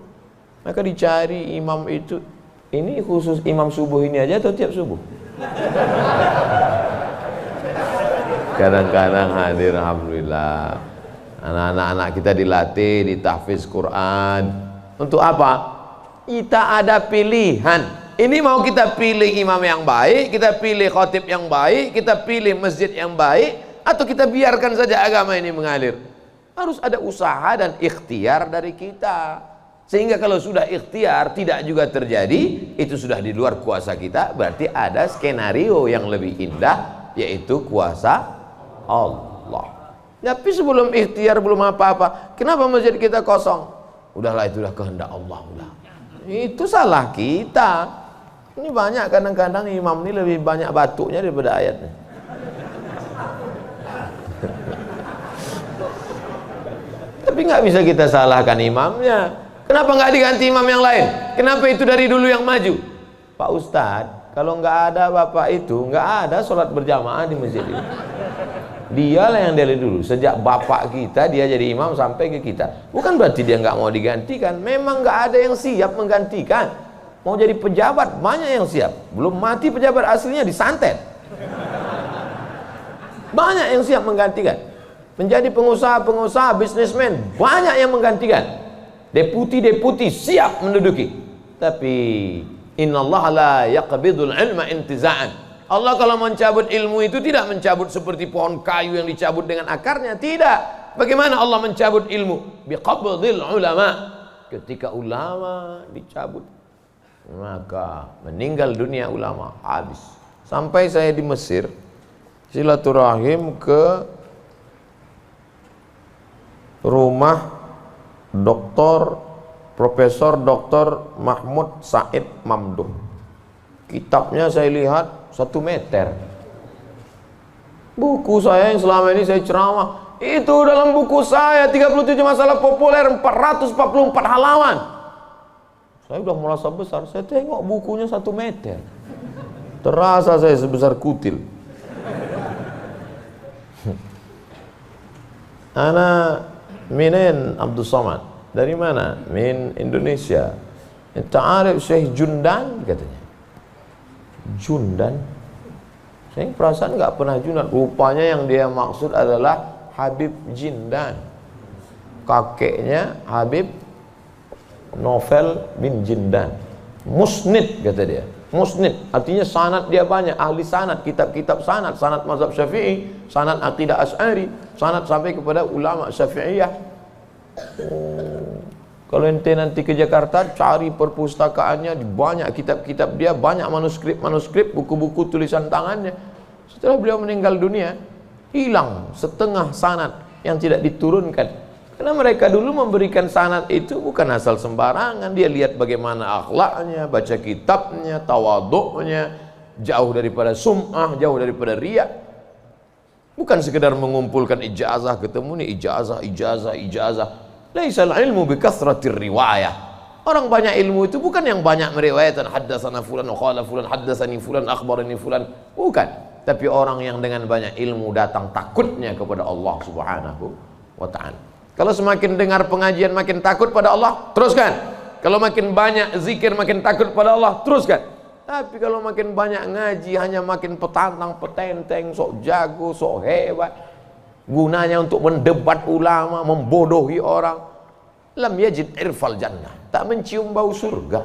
Maka dicari imam itu, ini khusus imam subuh ini aja atau tiap subuh? Kadang-kadang hadir, alhamdulillah. Anak-anak kita dilatih di tahfiz Quran. Untuk apa? Kita ada pilihan. Ini mau kita pilih imam yang baik, kita pilih khatib yang baik, kita pilih masjid yang baik, atau kita biarkan saja agama ini mengalir. Harus ada usaha dan ikhtiar dari kita. Sehingga kalau sudah ikhtiar tidak juga terjadi, itu sudah di luar kuasa kita, berarti ada skenario yang lebih indah, yaitu kuasa Allah. Tapi sebelum ikhtiar, belum apa-apa, kenapa masjid kita kosong? Udahlah, itulah kehendak Allah. Udah. Itu salah kita. Ini banyak kadang-kadang imam ini lebih banyak batuknya daripada ayatnya. Tapi nggak bisa kita salahkan imamnya. Kenapa nggak diganti imam yang lain? Kenapa itu dari dulu yang maju? Pak Ustadz, kalau nggak ada bapak itu, nggak ada sholat berjamaah di masjid ini. Dialah yang dari dulu. Sejak bapak kita, dia jadi imam sampai ke kita. Bukan berarti dia nggak mau digantikan. Memang nggak ada yang siap menggantikan. Mau jadi pejabat, banyak yang siap. Belum mati pejabat aslinya disantet. Banyak yang siap menggantikan. Menjadi pengusaha-pengusaha, bisnismen, banyak yang menggantikan. Deputi-deputi siap menduduki. Tapi innallaha la yaqbidul ilma intiza'an. Allah kalau mencabut ilmu itu tidak mencabut seperti pohon kayu yang dicabut dengan akarnya, tidak. Bagaimana Allah mencabut ilmu? Biqabdil ulama. Ketika ulama dicabut, maka meninggal dunia ulama, habis. Sampai saya di Mesir silaturahim ke rumah Profesor Dr. Mahmud Said Mamduh. Kitabnya saya lihat 1 meter. Buku saya yang selama ini saya ceramah, itu dalam buku saya 37 masalah populer, 444 halaman. Saya udah merasa besar, saya tengok bukunya 1 meter. Terasa saya sebesar kutil. Ana Minen Abdul Somad. Dari mana? Min Indonesia. Ta'arif Syekh Jundan katanya. Jundan? Saya perasaan nggak pernah Jundan. Rupanya yang dia maksud adalah Habib Jindan. Kakeknya Habib Novel bin Jindan. Musnid kata dia. Musnid artinya sanad dia banyak, ahli sanad, kitab-kitab sanad, sanad mazhab Syafi'i, sanad aqidah Asy'ari, sanad sampai kepada ulama Syafi'iyah. Kalau ente nanti ke Jakarta cari perpustakaannya, banyak kitab-kitab dia, banyak manuskrip, buku-buku tulisan tangannya. Setelah beliau meninggal dunia, hilang setengah sanad yang tidak diturunkan. Karena mereka dulu memberikan sanad itu bukan asal sembarangan. Dia lihat bagaimana akhlaknya, baca kitabnya, tawaduknya, jauh daripada sum'ah, jauh daripada riya. Bukan sekedar mengumpulkan ijazah, ketemu nih ijazah. Laisal ilmu bikathratir riwayah. Orang banyak ilmu itu bukan yang banyak meriwayatkan haddatsana fulan wa qala fulan haddatsani fulan akhbarani fulan. Bukan. Tapi orang yang dengan banyak ilmu datang takutnya kepada Allah Subhanahu wa ta'ala. Kalau semakin dengar pengajian makin takut pada Allah, teruskan. Kalau makin banyak zikir makin takut pada Allah, teruskan. Tapi kalau makin banyak ngaji hanya makin petantang, petenteng, sok jago, sok hebat. Gunanya untuk mendebat ulama, membodohi orang. Lam yajid irfal jannah. Tak mencium bau surga.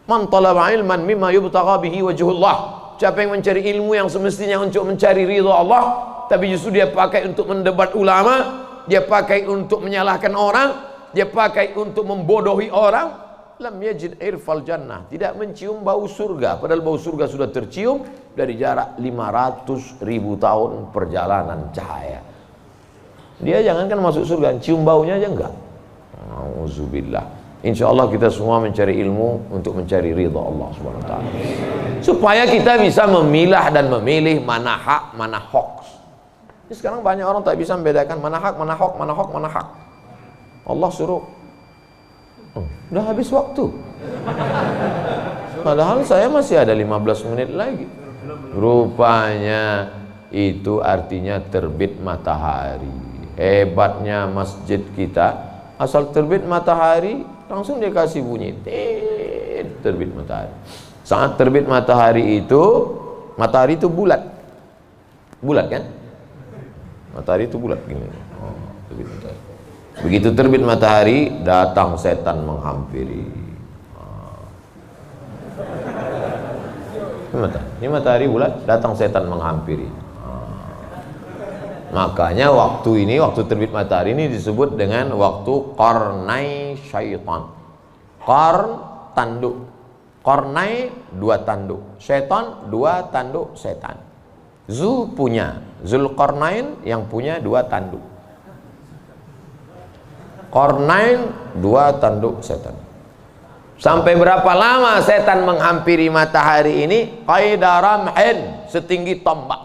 Man talaba ilman mimma yubtagha bihi wajhullah. Siapa yang mencari ilmu yang semestinya untuk mencari ridha Allah, tapi justru dia pakai untuk mendebat ulama, dia pakai untuk menyalahkan orang, dia pakai untuk membodohi orang, lam yajid irfal jannah, tidak mencium bau surga. Padahal bau surga sudah tercium dari jarak 500.000 tahun perjalanan cahaya. Dia jangankan masuk surga, cium baunya aja enggak. Auzubillah. Insyaallah kita semua mencari ilmu untuk mencari ridha Allah Subhanahu wa taala. Supaya kita bisa memilah dan memilih mana hak, mana hoax. Ini sekarang banyak orang tak bisa membedakan mana hak, mana hak, mana hak, mana hak. Allah suruh, udah habis waktu. Padahal saya masih ada 15 menit lagi. Rupanya itu artinya terbit matahari. Hebatnya masjid kita, asal terbit matahari langsung dia kasih bunyi, terbit matahari. Saat terbit matahari itu bulat. Bulat kan? Matahari itu bulat gini. Oh, terbit matahari. Begitu terbit matahari, datang setan menghampiri. Ini matahari bulat, datang setan menghampiri. Makanya waktu terbit matahari ini disebut dengan waktu qarnai syaitan. Qarn, tanduk. Qarnai, 2 tanduk. Syaitan, 2 tanduk setan. Zulqarnain yang punya 2 tanduk. Qarnain, 2 tanduk setan. Sampai berapa lama setan menghampiri matahari ini? Qaida ramhin, setinggi tombak.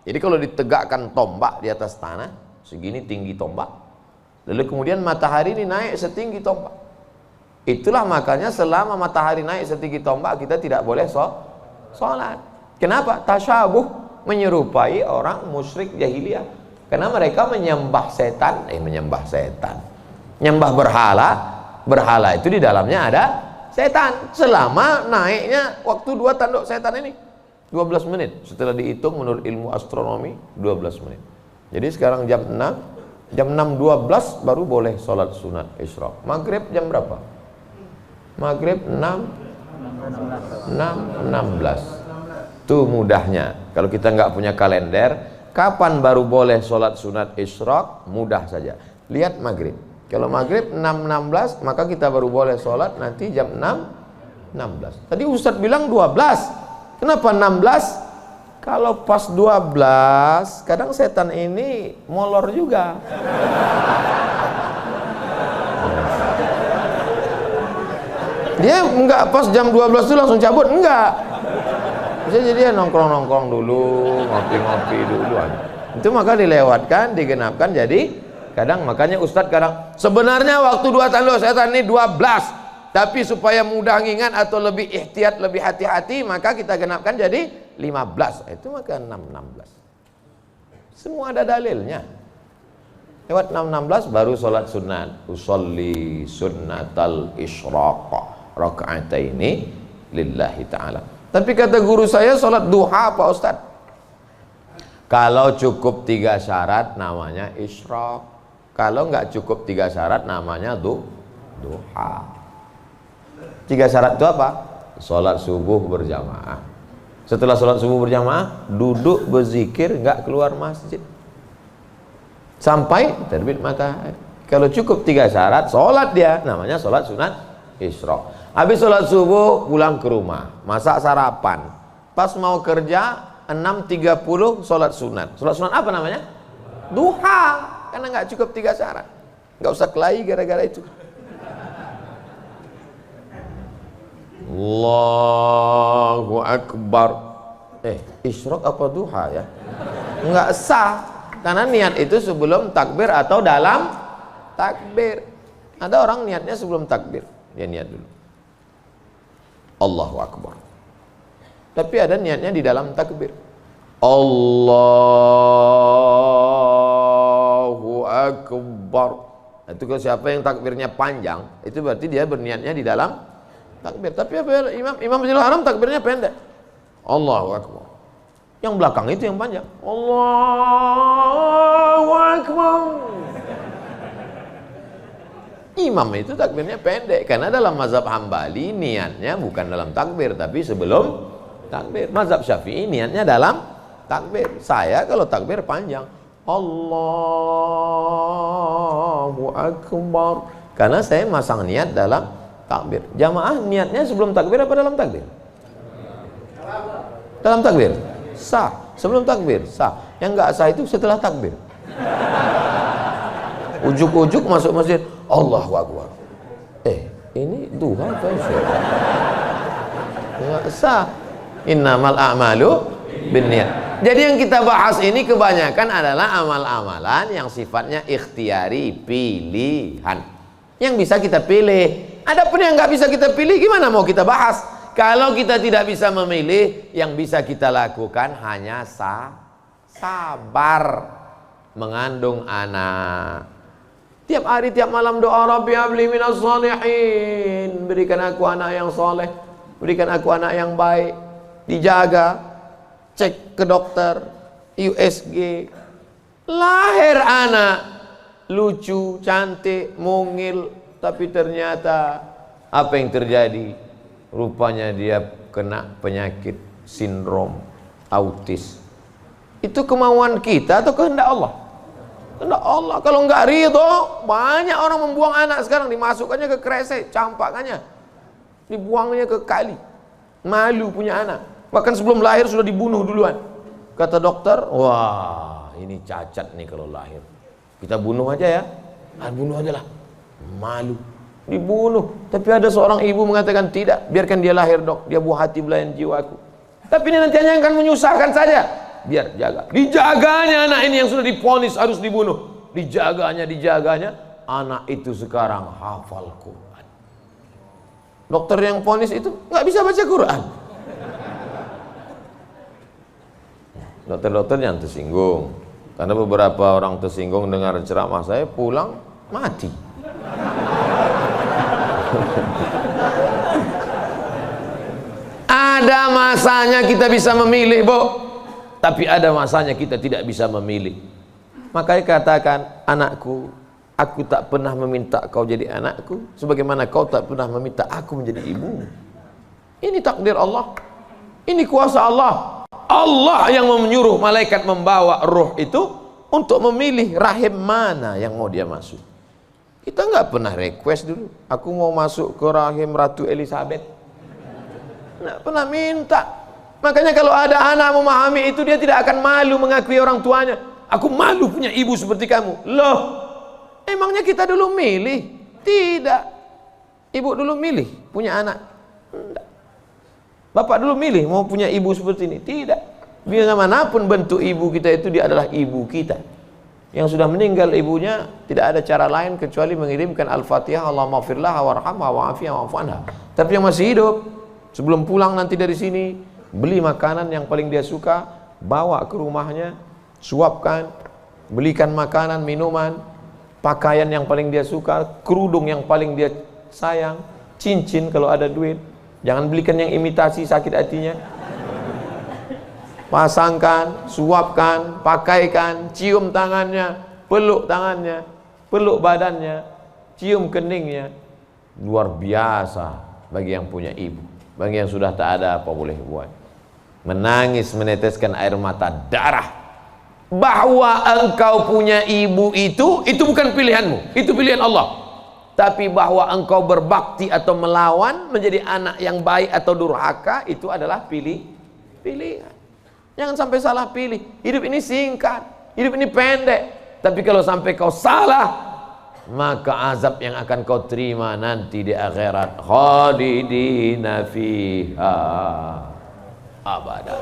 Jadi kalau ditegakkan tombak di atas tanah, segini tinggi tombak. Lalu kemudian matahari ini naik setinggi tombak. Itulah makanya selama matahari naik setinggi tombak, kita tidak boleh sholat. Kenapa? Tasyabuh, menyerupai orang musyrik jahiliyah. Karena mereka menyembah setan. Menyembah berhala. Berhala itu di dalamnya ada setan. Selama naiknya waktu 2 tanduk setan ini 12 menit. Setelah dihitung menurut ilmu astronomi 12 menit. Jadi sekarang jam 6, jam 6.12 baru boleh sholat sunat isyraq. Maghrib jam berapa? Maghrib 6.16. Tuh mudahnya. Kalau kita nggak punya kalender, kapan baru boleh sholat sunat isyraq? Mudah saja. Lihat maghrib. Kalau maghrib 6.16, maka kita baru boleh sholat nanti jam 6.16. Tadi Ustadz bilang 12. Kenapa 16? Kalau pas 12, kadang setan ini molor juga. Dia enggak pas jam 12 itu langsung cabut, enggak. Bisa jadi dia nongkrong-nongkrong dulu, ngopi-ngopi dulu. Itu maka dilewatkan, digenapkan, jadi kadang makanya Ustadz kadang sebenarnya waktu 2 tanduk setan ini 12. Tapi supaya mudah ngingat atau lebih ihtiyat, lebih hati-hati, maka kita genapkan jadi 15. Itu maka 6.16. Semua ada dalilnya. Lewat 6.16 baru sholat sunat. Usolli sunnatal isyraq raka'ataini lillahi ta'ala. Tapi kata guru saya, sholat duha Pak Ustadz. Kalau cukup 3 syarat namanya isyraq. Kalau nggak cukup 3 syarat namanya duha. 3 syarat itu apa? Sholat subuh berjamaah. Setelah sholat subuh berjamaah, duduk berzikir, nggak keluar masjid sampai terbit matahari. Kalau cukup 3 syarat, sholat dia, namanya sholat sunat isyraq. Habis sholat subuh, pulang ke rumah, masak sarapan. Pas mau kerja, 6.30 sholat sunat. Sholat sunat apa namanya? Duha. Karena nggak cukup 3 syarat. Nggak usah kelahi gara-gara itu. Allahu Akbar. Isyraq apa duha ya? Enggak sah. Karena niat itu sebelum takbir atau dalam takbir. Ada orang niatnya sebelum takbir. Dia niat dulu Allahu Akbar. Tapi ada niatnya di dalam takbir. Allahu Akbar. Itu kalau siapa yang takbirnya panjang, itu berarti dia berniatnya di dalam takbir. Tapi apa Imam Masjidil Haram takbirnya pendek. Allahu Akbar. Yang belakang itu yang panjang. Allahu Akbar. Imam itu takbirnya pendek karena dalam mazhab Hambali niatnya bukan dalam takbir tapi sebelum takbir. Mazhab Syafi'i niatnya dalam takbir. Saya kalau takbir panjang. Allahu Akbar. Karena saya masang niat dalam takbir. Jamaah niatnya sebelum takbir apa dalam takbir? Dalam takbir. Sah. Sebelum takbir sah. Yang enggak sah itu setelah takbir. Ujuk-ujuk masuk masjid, Allahu Akbar. Ini duha apa sih? Enggak sah. Innamal a'malu binniyat. Jadi yang kita bahas ini kebanyakan adalah amal-amalan yang sifatnya ikhtiari, pilihan, yang bisa kita pilih. Adapun yang nggak bisa kita pilih, gimana mau kita bahas? Kalau kita tidak bisa memilih, yang bisa kita lakukan hanya sabar mengandung anak. Tiap hari, tiap malam doa, Rabbi habli minas shalihin, berikan aku anak yang soleh, berikan aku anak yang baik. Dijaga, cek ke dokter, USG, lahir anak lucu, cantik, mungil, tapi ternyata apa yang terjadi? Rupanya dia kena penyakit sindrom autis. Itu kemauan kita atau kehendak Allah? Kehendak Allah. Kalau nggak ridho, banyak orang membuang anak sekarang, dimasukkannya ke kresek, campakannya, dibuangnya ke kali. Malu punya anak. Bahkan sebelum lahir sudah dibunuh duluan. Kata dokter, wah ini cacat nih kalau lahir. Kita bunuh aja ya. Bunuh aja lah. Malu. Dibunuh. Tapi ada seorang ibu mengatakan tidak. Biarkan dia lahir dok. Dia buah hati belayan jiwaku. Tapi ini nanti hanya akan menyusahkan saja. Biar jaga. Dijaganya anak ini yang sudah divonis harus dibunuh. Dijaganya. Anak itu sekarang hafal Quran. Dokter yang vonis itu nggak bisa baca Quran. Dokter-dokter yang tersinggung, karena beberapa orang tersinggung dengar ceramah saya, pulang mati. Ada masanya kita bisa memilih, Bu, tapi ada masanya kita tidak bisa memilih. Makanya katakan, anakku, aku tak pernah meminta kau jadi anakku, sebagaimana kau tak pernah meminta aku menjadi ibumu. Ini takdir Allah, ini kuasa Allah. Allah yang menyuruh malaikat membawa roh itu untuk memilih rahim mana yang mau dia masuk. Kita nggak pernah request dulu, aku mau masuk ke rahim Ratu Elizabeth. Nggak pernah minta. Makanya kalau ada anak memahami itu, dia tidak akan malu mengakui orang tuanya. Aku malu punya ibu seperti kamu. Loh, emangnya kita dulu milih? Tidak. Ibu dulu milih punya anak? Tidak. Bapak dulu milih mau punya ibu seperti ini? Tidak. Biar manapun bentuk ibu kita itu, dia adalah ibu kita. Yang sudah meninggal ibunya, tidak ada cara lain kecuali mengirimkan Al-Fatihah, Allahumma firlah warhamha wa'afiyah wa'afanha. Tapi yang masih hidup, sebelum pulang nanti dari sini, beli makanan yang paling dia suka, bawa ke rumahnya, suapkan, belikan makanan, minuman, pakaian yang paling dia suka, kerudung yang paling dia sayang, cincin kalau ada duit. Jangan belikan yang imitasi, sakit hatinya. Pasangkan, suapkan, pakaikan, cium tangannya, peluk tangannya, peluk badannya, cium keningnya. Luar biasa bagi yang punya ibu. Bagi yang sudah tak ada, apa boleh buat? Menangis, meneteskan air mata darah. Bahwa engkau punya ibu itu bukan pilihanmu, itu pilihan Allah. Tapi bahwa engkau berbakti atau melawan menjadi anak yang baik atau durhaka, itu adalah pilihan. Jangan sampai salah pilih. Hidup ini singkat, hidup ini pendek. Tapi kalau sampai kau salah, maka azab yang akan kau terima nanti di akhirat, khalidina fiha abada.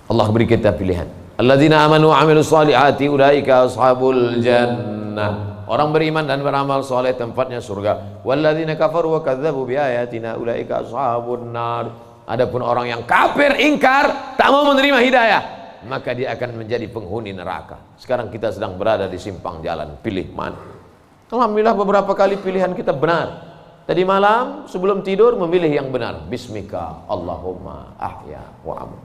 Allah beri kita pilihan. Alladzina amanu wa amilus solihati ulaika ashabul jannah. Orang beriman dan beramal soleh tempatnya surga. Walladzina kafaru wa kadzdzabu biayatina ulaika ashabun nar. Adapun orang yang kafir, ingkar, tak mau menerima hidayah, maka dia akan menjadi penghuni neraka. Sekarang kita sedang berada di simpang jalan, pilih mana? Alhamdulillah beberapa kali pilihan kita benar. Tadi malam sebelum tidur memilih yang benar. Bismika Allahumma ahya wa amut.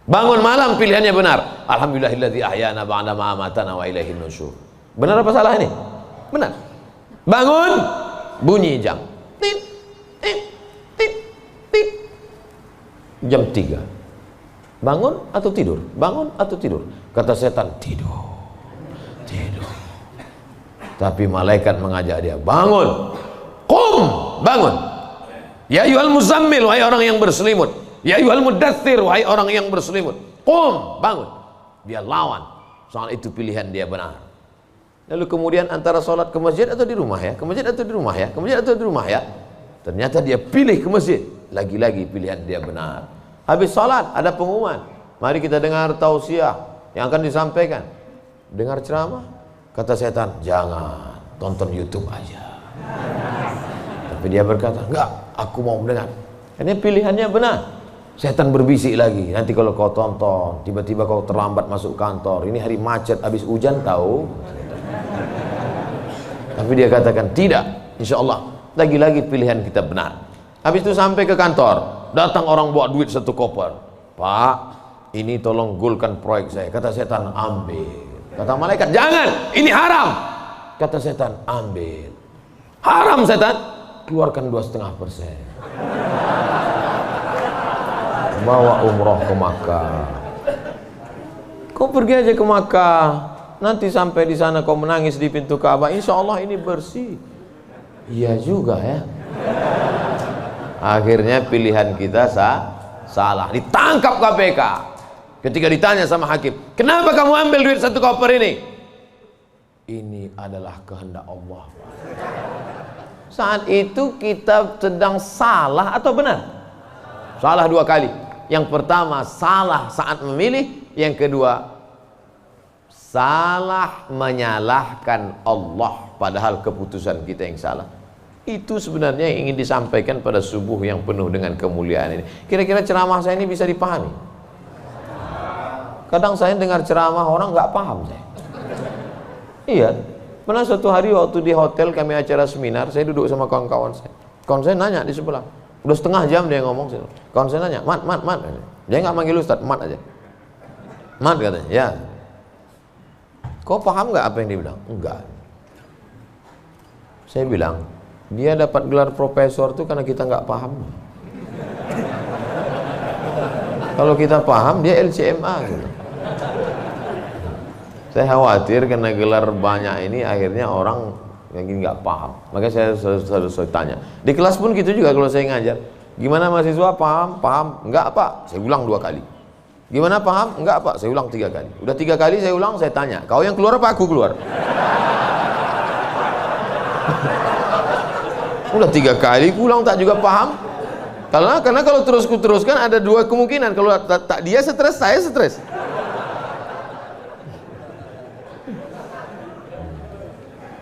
Bangun malam pilihannya benar. Alhamdulillahilladzi ahyana ba'da ma amatana wa ilaihin nusyur. Benar apa salah ini? Benar. Bangun, bunyi jam. Tit, tit, tit, tit. Jam 3. Bangun atau tidur? Bangun atau tidur? Kata setan, tidur. Tidur. Tapi malaikat mengajak dia, bangun. Qum, bangun. Ya ayyuhal muzammil, wahai orang yang berselimut. Ya ayyuhal mudaththir, wahai orang yang berselimut. Qum, bangun. Dia lawan. Soal itu pilihan dia benar. Lalu kemudian antara sholat ke masjid atau di rumah ya, ke masjid atau di rumah ya, ke masjid atau di rumah ya. Ternyata dia pilih ke masjid. Lagi-lagi pilihan dia benar. Habis sholat ada pengumuman, mari kita dengar tausiah yang akan disampaikan. Dengar ceramah, kata setan, jangan, tonton YouTube aja. Tapi dia berkata, enggak, aku mau mendengar. Ini pilihannya benar. Setan berbisik lagi, nanti kalau kau tonton, tiba-tiba kau terlambat masuk kantor, ini hari macet, habis hujan tahu. Tapi dia katakan, tidak, insya Allah, lagi-lagi pilihan kita benar. Habis itu sampai ke kantor, datang orang bawa duit 1 koper. Pak, ini tolong gulkan proyek saya. Kata setan, ambil. Kata malaikat, jangan, ini haram. Kata setan, ambil. Haram setan, keluarkan 2,5%. Bawa umroh ke Makkah. Kau pergi aja ke Makkah, nanti sampai di sana kau menangis di pintu Ka'bah, insya Allah ini bersih. Iya juga ya. Akhirnya pilihan kita salah, ditangkap KPK. Ketika ditanya sama hakim, kenapa kamu ambil duit 1 koper ini? Ini adalah kehendak Allah. Saat itu kita sedang salah atau benar? Salah 2 kali. Yang pertama salah saat memilih, yang kedua salah menyalahkan Allah padahal keputusan kita yang salah. Itu sebenarnya yang ingin disampaikan pada subuh yang penuh dengan kemuliaan ini. Kira-kira ceramah saya ini bisa dipahami? Kadang saya dengar ceramah orang nggak paham saya. Iya, pernah suatu hari waktu di hotel kami acara seminar, saya duduk sama kawan-kawan saya. Kawan saya nanya di sebelah, udah setengah jam dia ngomong. Kawan saya nanya, mat. Dia nggak manggil Ustaz, mat aja. Mat katanya, ya. Kau paham nggak apa yang dia bilang? Enggak. Saya bilang, dia dapat gelar profesor tuh karena kita nggak paham. Kalau kita paham, dia LCMA gitu. Saya khawatir karena gelar banyak ini akhirnya orang yang nggak paham. Makanya saya selalu tanya. Di kelas pun gitu juga kalau saya ngajar. Gimana mahasiswa, paham? Paham? Enggak Pak, saya ulang 2 kali. Gimana paham? Enggak Pak, saya ulang 3 kali. Udah 3 kali saya ulang, saya tanya, kau yang keluar apa aku keluar? Udah 3 kali ulang tak juga paham. Karena kalau teruskan ada 2 kemungkinan. Kalau tak dia stres, saya stres.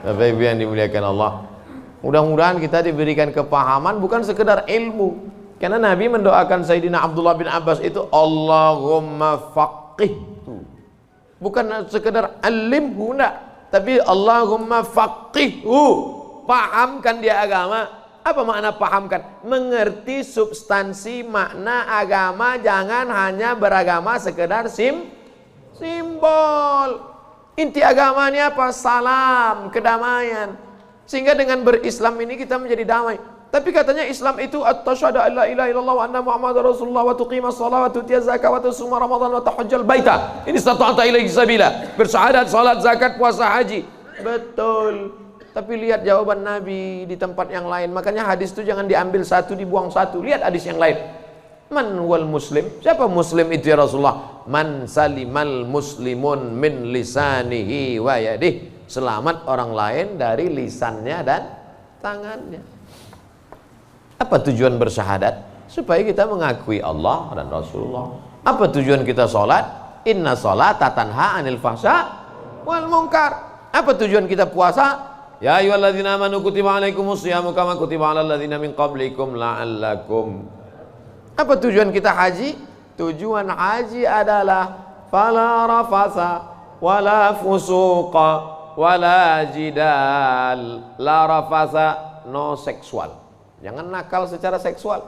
Bapak Ibu yang dimuliakan Allah, mudah-mudahan kita diberikan kepahaman bukan sekedar ilmu. Karena Nabi mendoakan Sayyidina Abdullah bin Abbas itu Allahumma faqihhu, bukan sekedar alimhu, enggak, tapi Allahumma faqihhu, pahamkan dia agama. Apa makna pahamkan? Mengerti substansi makna agama, jangan hanya beragama sekedar simbol. Inti agama ini apa? Salam, kedamaian. Sehingga dengan berislam ini kita menjadi damai. Tapi katanya Islam itu at-tasyhadu an la ilaha illallah wa anna muhammadar rasulullah wa tuqimas shalah wa tutiyaz zakah wa tasuma ramadan wa tahajjal baita. Ini stata'ata ilaihi sabila. Bersyahadat, salat, zakat, puasa, haji. Betul. Tapi lihat jawaban Nabi di tempat yang lain. Makanya hadis itu jangan diambil satu dibuang satu. Lihat hadis yang lain. Man wal muslim? Siapa muslim itu ya Rasulullah? Man salimal muslimun min lisanihi wa yadih. Selamat orang lain dari lisannya dan tangannya. Apa tujuan bersyahadat? Supaya kita mengakui Allah dan Rasulullah. Apa tujuan kita sholat? Inna sholata tanha anil fahsya wal munkar. Apa tujuan kita puasa? Ya ayyuhalladzina amanu kutiba alaikumus syiyamu kama kutiba alal ladzina min qablikum la'allakum. Apa tujuan kita haji? Tujuan haji adalah fala rafasa wala fusuqa wala jidal. La rafasa, no seksual, jangan nakal secara seksual.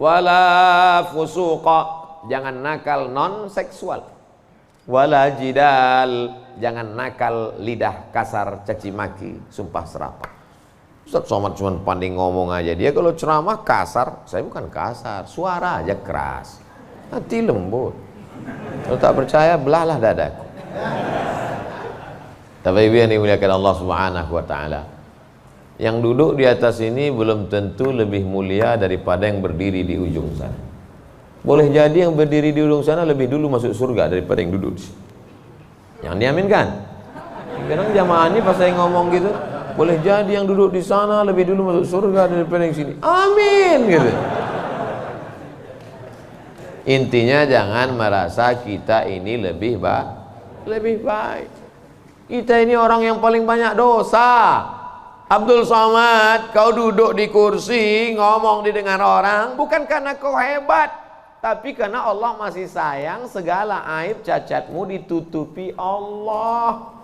Wala fusuqa, jangan nakal non seksual. Wala jidal, jangan nakal lidah kasar, caci maki, sumpah serapah. Ustaz Somad cuma pandai ngomong aja. Dia kalau ceramah kasar, saya bukan kasar, suara aja keras, hati lembut. Kalau tak percaya, belahlah dadaku. Tapi Ibu yang dimuliakan Allah Subhanahu wa Ta'ala, yang duduk di atas ini belum tentu lebih mulia daripada yang berdiri di ujung sana. Boleh jadi yang berdiri di ujung sana lebih dulu masuk surga daripada yang duduk di sini. Yang diaminkan. Kadang jamaah ini pas saya ngomong gitu, boleh jadi yang duduk di sana lebih dulu masuk surga daripada yang sini. Amin gitu. Intinya jangan merasa kita ini lebih baik. Kita ini orang yang paling banyak dosa. Abdul Somad, kau duduk di kursi ngomong didengar orang bukan karena kau hebat, tapi karena Allah masih sayang. Segala aib cacatmu ditutupi Allah,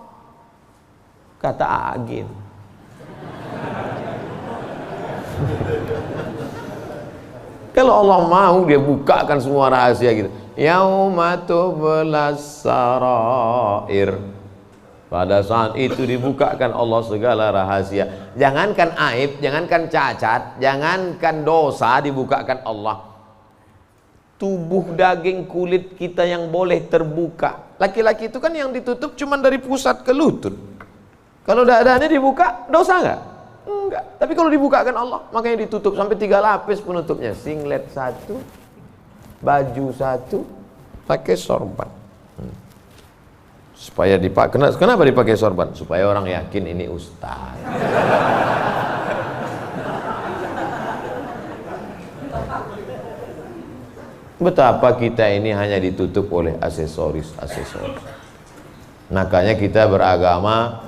kata Agin. Kalau Allah mau, dia bukakan semua rahasia gitu. Yauma tublas sarair. Pada saat itu dibukakan Allah segala rahasia. Jangankan aib, jangankan cacat, jangankan dosa, dibukakan Allah. Tubuh daging kulit kita yang boleh terbuka. Laki-laki itu kan yang ditutup cuma dari pusat ke lutut. Kalau dadanya dibuka, dosa nggak? Enggak. Tapi kalau dibukakan Allah, makanya ditutup sampai 3 lapis penutupnya. Singlet 1, baju 1, pakai sorban. Supaya dipakai. Kenapa dipakai sorban? Supaya orang yakin ini ustaz. Betapa kita ini hanya ditutup oleh aksesoris. Makanya kita beragama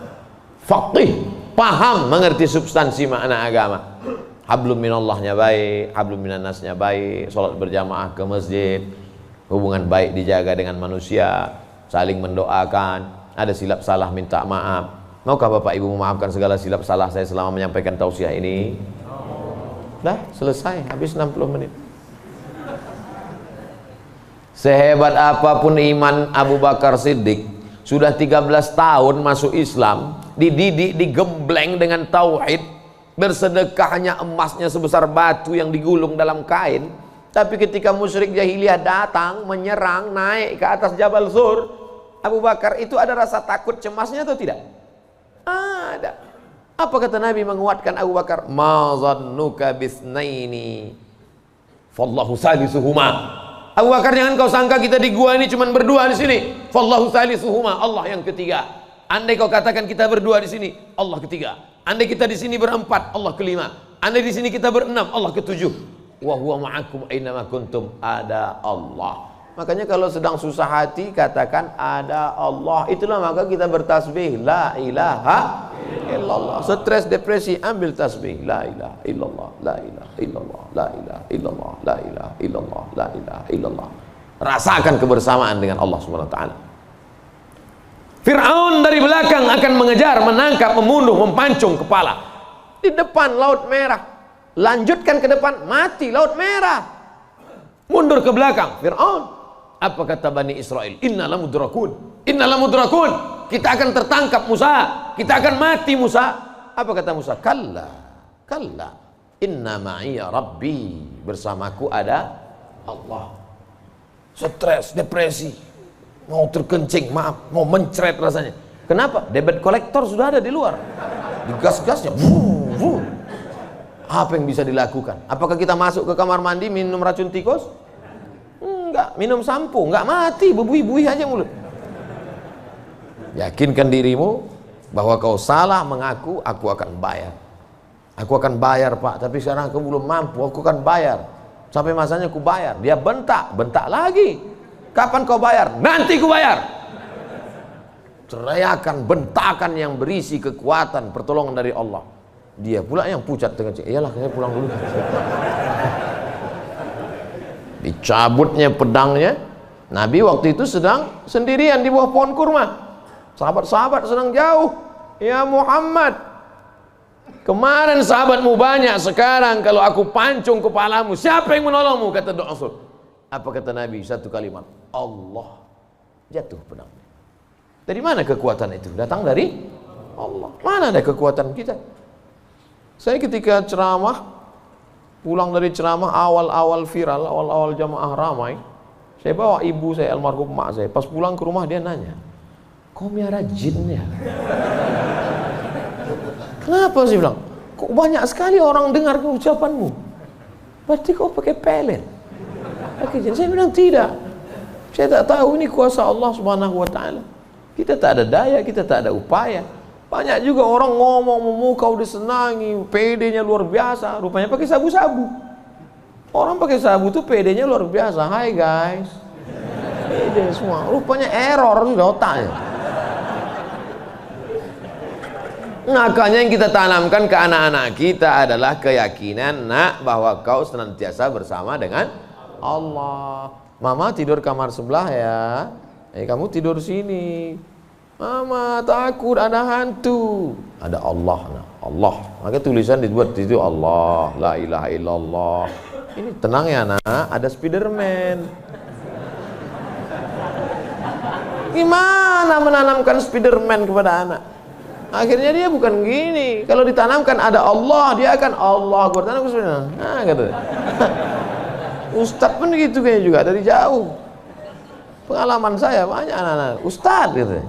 faqih, paham, mengerti substansi makna agama. Hablum minallahnya baik, hablum minannasnya baik, sholat berjamaah ke masjid, hubungan baik dijaga dengan manusia, saling mendoakan, ada silap salah minta maaf. Maukah Bapak Ibu memaafkan segala silap salah saya selama menyampaikan tausiah ini? Dah selesai, habis 60 menit. Sehebat apapun iman Abu Bakar Siddiq, sudah 13 tahun masuk Islam, dididik, digembleng dengan tauhid, bersedekahnya emasnya sebesar batu yang digulung dalam kain. Tapi ketika musyrik jahiliyah datang menyerang, naik ke atas Jabal Zur, Abu Bakar itu ada rasa takut cemasnya atau tidak? Ada. Apa kata Nabi menguatkan Abu Bakar? Ma zannuka bisnaini fallahu salisuhuma. Abu Bakar, jangan kau sangka kita di gua ini cuma berdua di sini. Fallahu salisuhuma, Allah yang ketiga. Andai kau katakan kita berdua di sini, Allah ketiga. Andai kita di sini berempat, Allah kelima. Andai di sini kita berenam, Allah ketujuh. Wa huwa ma'akum aina ma kuntum, ada Allah. Makanya kalau sedang susah hati katakan ada Allah. Itulah maka kita bertasbih la ilaha illallah. Stres depresi ambil tasbih la ilaha illallah, la ilaha illallah, la ilaha illallah, la ilaha illallah, la ilaha illallah. Rasakan kebersamaan dengan Allah Subhanahu wa taala. Fir'aun dari belakang akan mengejar, menangkap, membunuh, mempancung kepala. Di depan Laut Merah. Lanjutkan ke depan, mati Laut Merah. Mundur ke belakang, Fir'aun. Apa kata Bani Israel? Inna lamudrakun, inna lamudrakun. Kita akan tertangkap Musa, kita akan mati Musa. Apa kata Musa? Kalla, kalla, inna ma'iya rabbi. Bersamaku ada Allah. Stres, depresi, mau terkencing, maaf, mau mencret rasanya. Kenapa? Debit kolektor sudah ada di luar. Digas-gasnya, apa yang bisa dilakukan? Apakah kita masuk ke kamar mandi minum racun tikus? Enggak. Minum sampo? Enggak, mati, berbuih-buih aja mulut. Yakinkan dirimu bahwa kau salah mengaku, aku akan bayar. Aku akan bayar Pak, tapi sekarang aku belum mampu, aku akan bayar. Sampai masanya aku bayar. Dia bentak, bentak lagi. Kapan kau bayar? Nanti ku bayar. Teriakan, bentakan yang berisi kekuatan, pertolongan dari Allah. Dia pula yang pucat dengan cik. Iyalah, saya pulang dulu. Dicabutnya pedangnya. Nabi waktu itu sedang sendirian di bawah pohon kurma. Sahabat-sahabat sedang jauh. Ya Muhammad, kemarin sahabatmu banyak, sekarang kalau aku pancung kepalamu, siapa yang menolongmu? Kata Rasul. Apa kata Nabi? Satu kalimat, Allah. Jatuh pedangnya. Dari mana kekuatan itu? Datang dari Allah. Mana ada kekuatan kita? Saya ketika ceramah, pulang dari ceramah awal-awal viral, awal-awal jamaah ramai, saya bawa ibu saya, almarhum mak saya. Pas pulang ke rumah dia nanya, kau miara jin ya? Kenapa sih bilang? Kok banyak sekali orang dengar ucapanmu? Berarti kau pakai pelet? Pakai jin? Saya bilang tidak. Saya tak tahu ini kuasa Allah Subhanahu wa taala. Kita tak ada daya, kita tak ada upaya. Banyak juga orang ngomong memukau disenangi, PD-nya luar biasa, rupanya pakai sabu-sabu. Orang pakai sabu tuh PD-nya luar biasa. Hai guys. PD semua. Rupanya error sudah otaknya. Makanya yang kita tanamkan ke anak-anak kita adalah keyakinan bahwa kau senantiasa bersama dengan Allah. Mama tidur kamar sebelah ya. Kamu tidur sini. Mama takut ada hantu. Ada Allah. Allah. Maka tulisan dibuat itu Allah. La ilaha illallah. Ini tenang ya nak. Ada Spiderman. Gimana menanamkan Spiderman kepada anak? Akhirnya dia bukan gini. Kalau ditanamkan ada Allah, dia akan Allah. Bertanam ke Spiderman. Nah, gitu. Ustadz pun gitu kayaknya juga dari jauh. Pengalaman saya banyak anak-anak Ustadz gitu.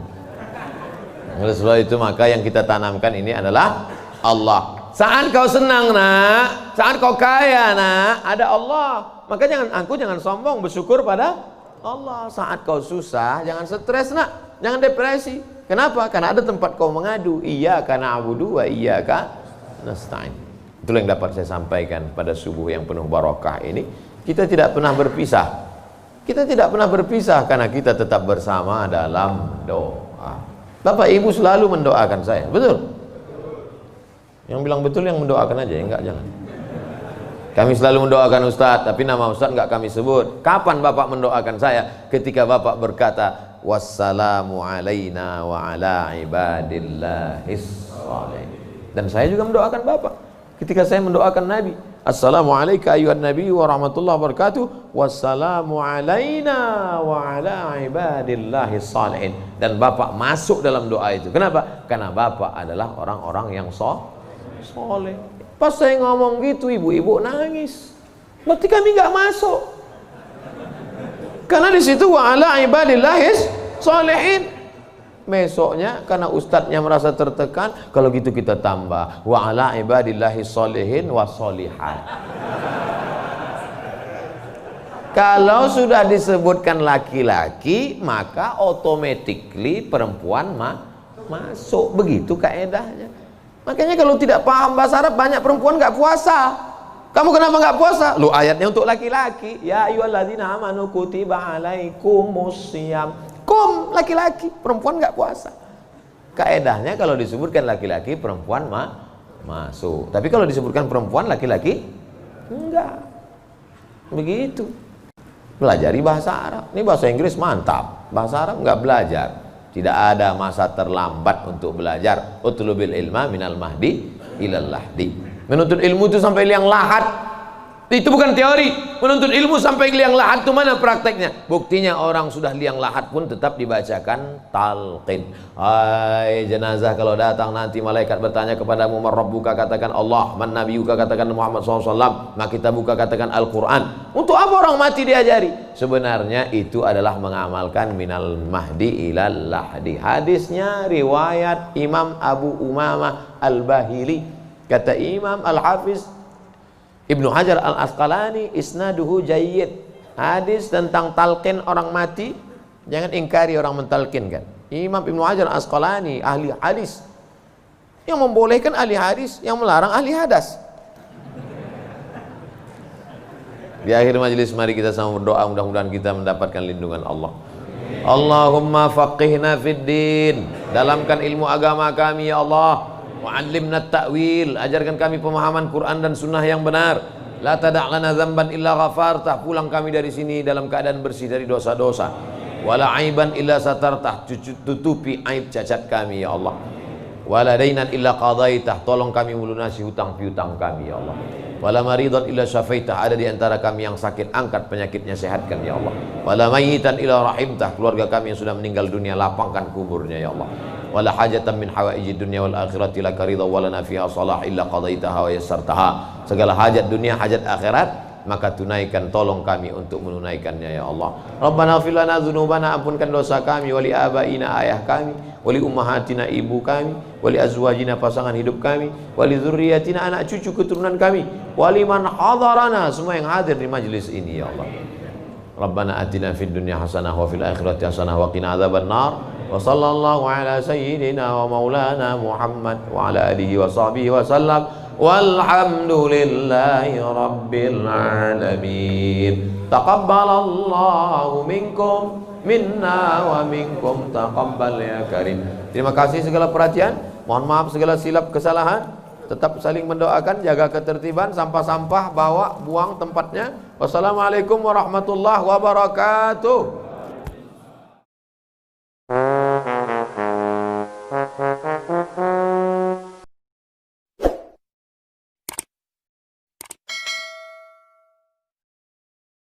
Oleh sebab itu maka yang kita tanamkan ini adalah Allah. Saat kau senang nak, saat kau kaya nak, ada Allah. Maka jangan sombong, bersyukur pada Allah. Saat kau susah, jangan stres nak, jangan depresi. Kenapa? Karena ada tempat kau mengadu. Iyyaka na'budu wa iyyaka nasta'in. Itulah yang dapat saya sampaikan pada subuh yang penuh barakah ini. Kita tidak pernah berpisah. Kita tidak pernah berpisah karena kita tetap bersama dalam doa. Bapak Ibu selalu mendoakan saya, betul? Yang bilang betul yang mendoakan aja, enggak jangan. Kami selalu mendoakan Ustadz, tapi nama Ustadz enggak kami sebut. Kapan Bapak mendoakan saya? Ketika Bapak berkata, wassalamu alaina wa ala ibadillahis shalihin. Dan saya juga mendoakan Bapak. Ketika saya mendoakan Nabi, assalamualaikum ayuhan nabi wa rahmatullahi wabarakatuh, wassalamu alaina wa ala ibadillahis shalihin. Dan Bapak masuk dalam doa itu. Kenapa? Karena Bapak adalah orang-orang yang soleh. Pas saya ngomong gitu, ibu-ibu nangis. Berarti kami nggak masuk. Karena di situ wa ala ibadillahis shalihin. Besoknya karena ustadznya merasa tertekan, kalau gitu kita tambah wa ala ibadillahis shalihin wa sholihat. Kalau sudah disebutkan laki-laki, maka automatically perempuan masuk. Begitu kaedahnya. Makanya kalau tidak paham bahasa Arab, banyak perempuan nggak puasa. Kamu kenapa nggak puasa? Lu ayatnya untuk laki-laki. Ya ayyuhalladzina amanu kutiba alaikumusiyam. Kum laki-laki, perempuan nggak puasa. Kaedahnya kalau disebutkan laki-laki, perempuan masuk. Tapi kalau disebutkan perempuan, laki-laki enggak. Begitu. Pelajari bahasa Arab. Ini bahasa Inggris mantap. Bahasa Arab nggak belajar. Tidak ada masa terlambat untuk belajar. Utlubil ilma minal mahdi ilal lahdi. Menuntut ilmu itu sampai liang lahat. Itu bukan teori. Menuntut ilmu sampai liang lahat itu mana prakteknya? Buktinya orang sudah liang lahat pun tetap dibacakan talqin. Hai jenazah, kalau datang nanti malaikat bertanya kepadamu man rabbuka, katakan Allah, man nabiyuka, katakan Muhammad SAW, maka kita buka katakan Al-Quran. Untuk apa orang mati diajari? Sebenarnya itu adalah mengamalkan minal mahdi ilal lahdi. Hadisnya riwayat Imam Abu Umamah Al-Bahili. Kata Imam Al-Hafiz Ibnu Hajar Al-Asqalani, isnaduhu jayyid. Hadis tentang talqin orang mati, jangan ingkari orang mentalqinkan. Imam Ibnu Hajar Al-Asqalani, ahli hadis, yang membolehkan ahli hadis, yang melarang ahli hadas. Di akhir majelis mari kita sama berdoa, mudah-mudahan kita mendapatkan lindungan Allah. Allahumma faqihna fid din, dalamkan ilmu agama kami ya Allah. Wa'allimna ta'wil, ajarkan kami pemahaman Quran dan sunnah yang benar. La tada' lana dzamban illa ghafartah, pulang kami dari sini dalam keadaan bersih dari dosa-dosa. Wala aiban illa satartah, tutupi aib cacat kami ya Allah. Wala dainan illa qadaitah, tolong kami melunasi hutang piutang kami ya Allah. Wala maridan illa syafaitah, ada di antara kami yang sakit, angkat penyakitnya, sehatkan ya Allah. Wala mayyitan illa rahimtah, keluarga kami yang sudah meninggal dunia, lapangkan kuburnya ya Allah. Wala hajatan min hawaiji dunya wal akhirati laka ridha walana fiha salah illa qadaitaha wa yassartaha. Segala hajat dunia, hajat akhirat, maka tunaikan, tolong kami untuk menunaikannya ya Allah. Rabbana ighfir lana dzunubana, ampunkan dosa kami, wali abaina, ayah kami, wali ummahatina, ibu kami, wali azwajina, pasangan hidup kami, wali dzurriyyatina, anak cucu keturunan kami, wali man hadarana, semua yang hadir di majlis ini ya Allah. Rabbana atina fid dunya hasanah wa fil akhirati hasanah wa qina adzabannar. Wa sallallahu ala sayyidina wa maulana Muhammad wa ala alihi wa sahbihi wa sallam. walhamdulillahi rabbil alamin. Taqabbalallahu minkum minna wa minkum taqabbal ya karim. Terima kasih segala perhatian. Mohon maaf segala silap kesalahan. Tetap saling mendoakan, jaga ketertiban, sampah-sampah bawa buang tempatnya. Wassalamualaikum warahmatullahi wabarakatuh.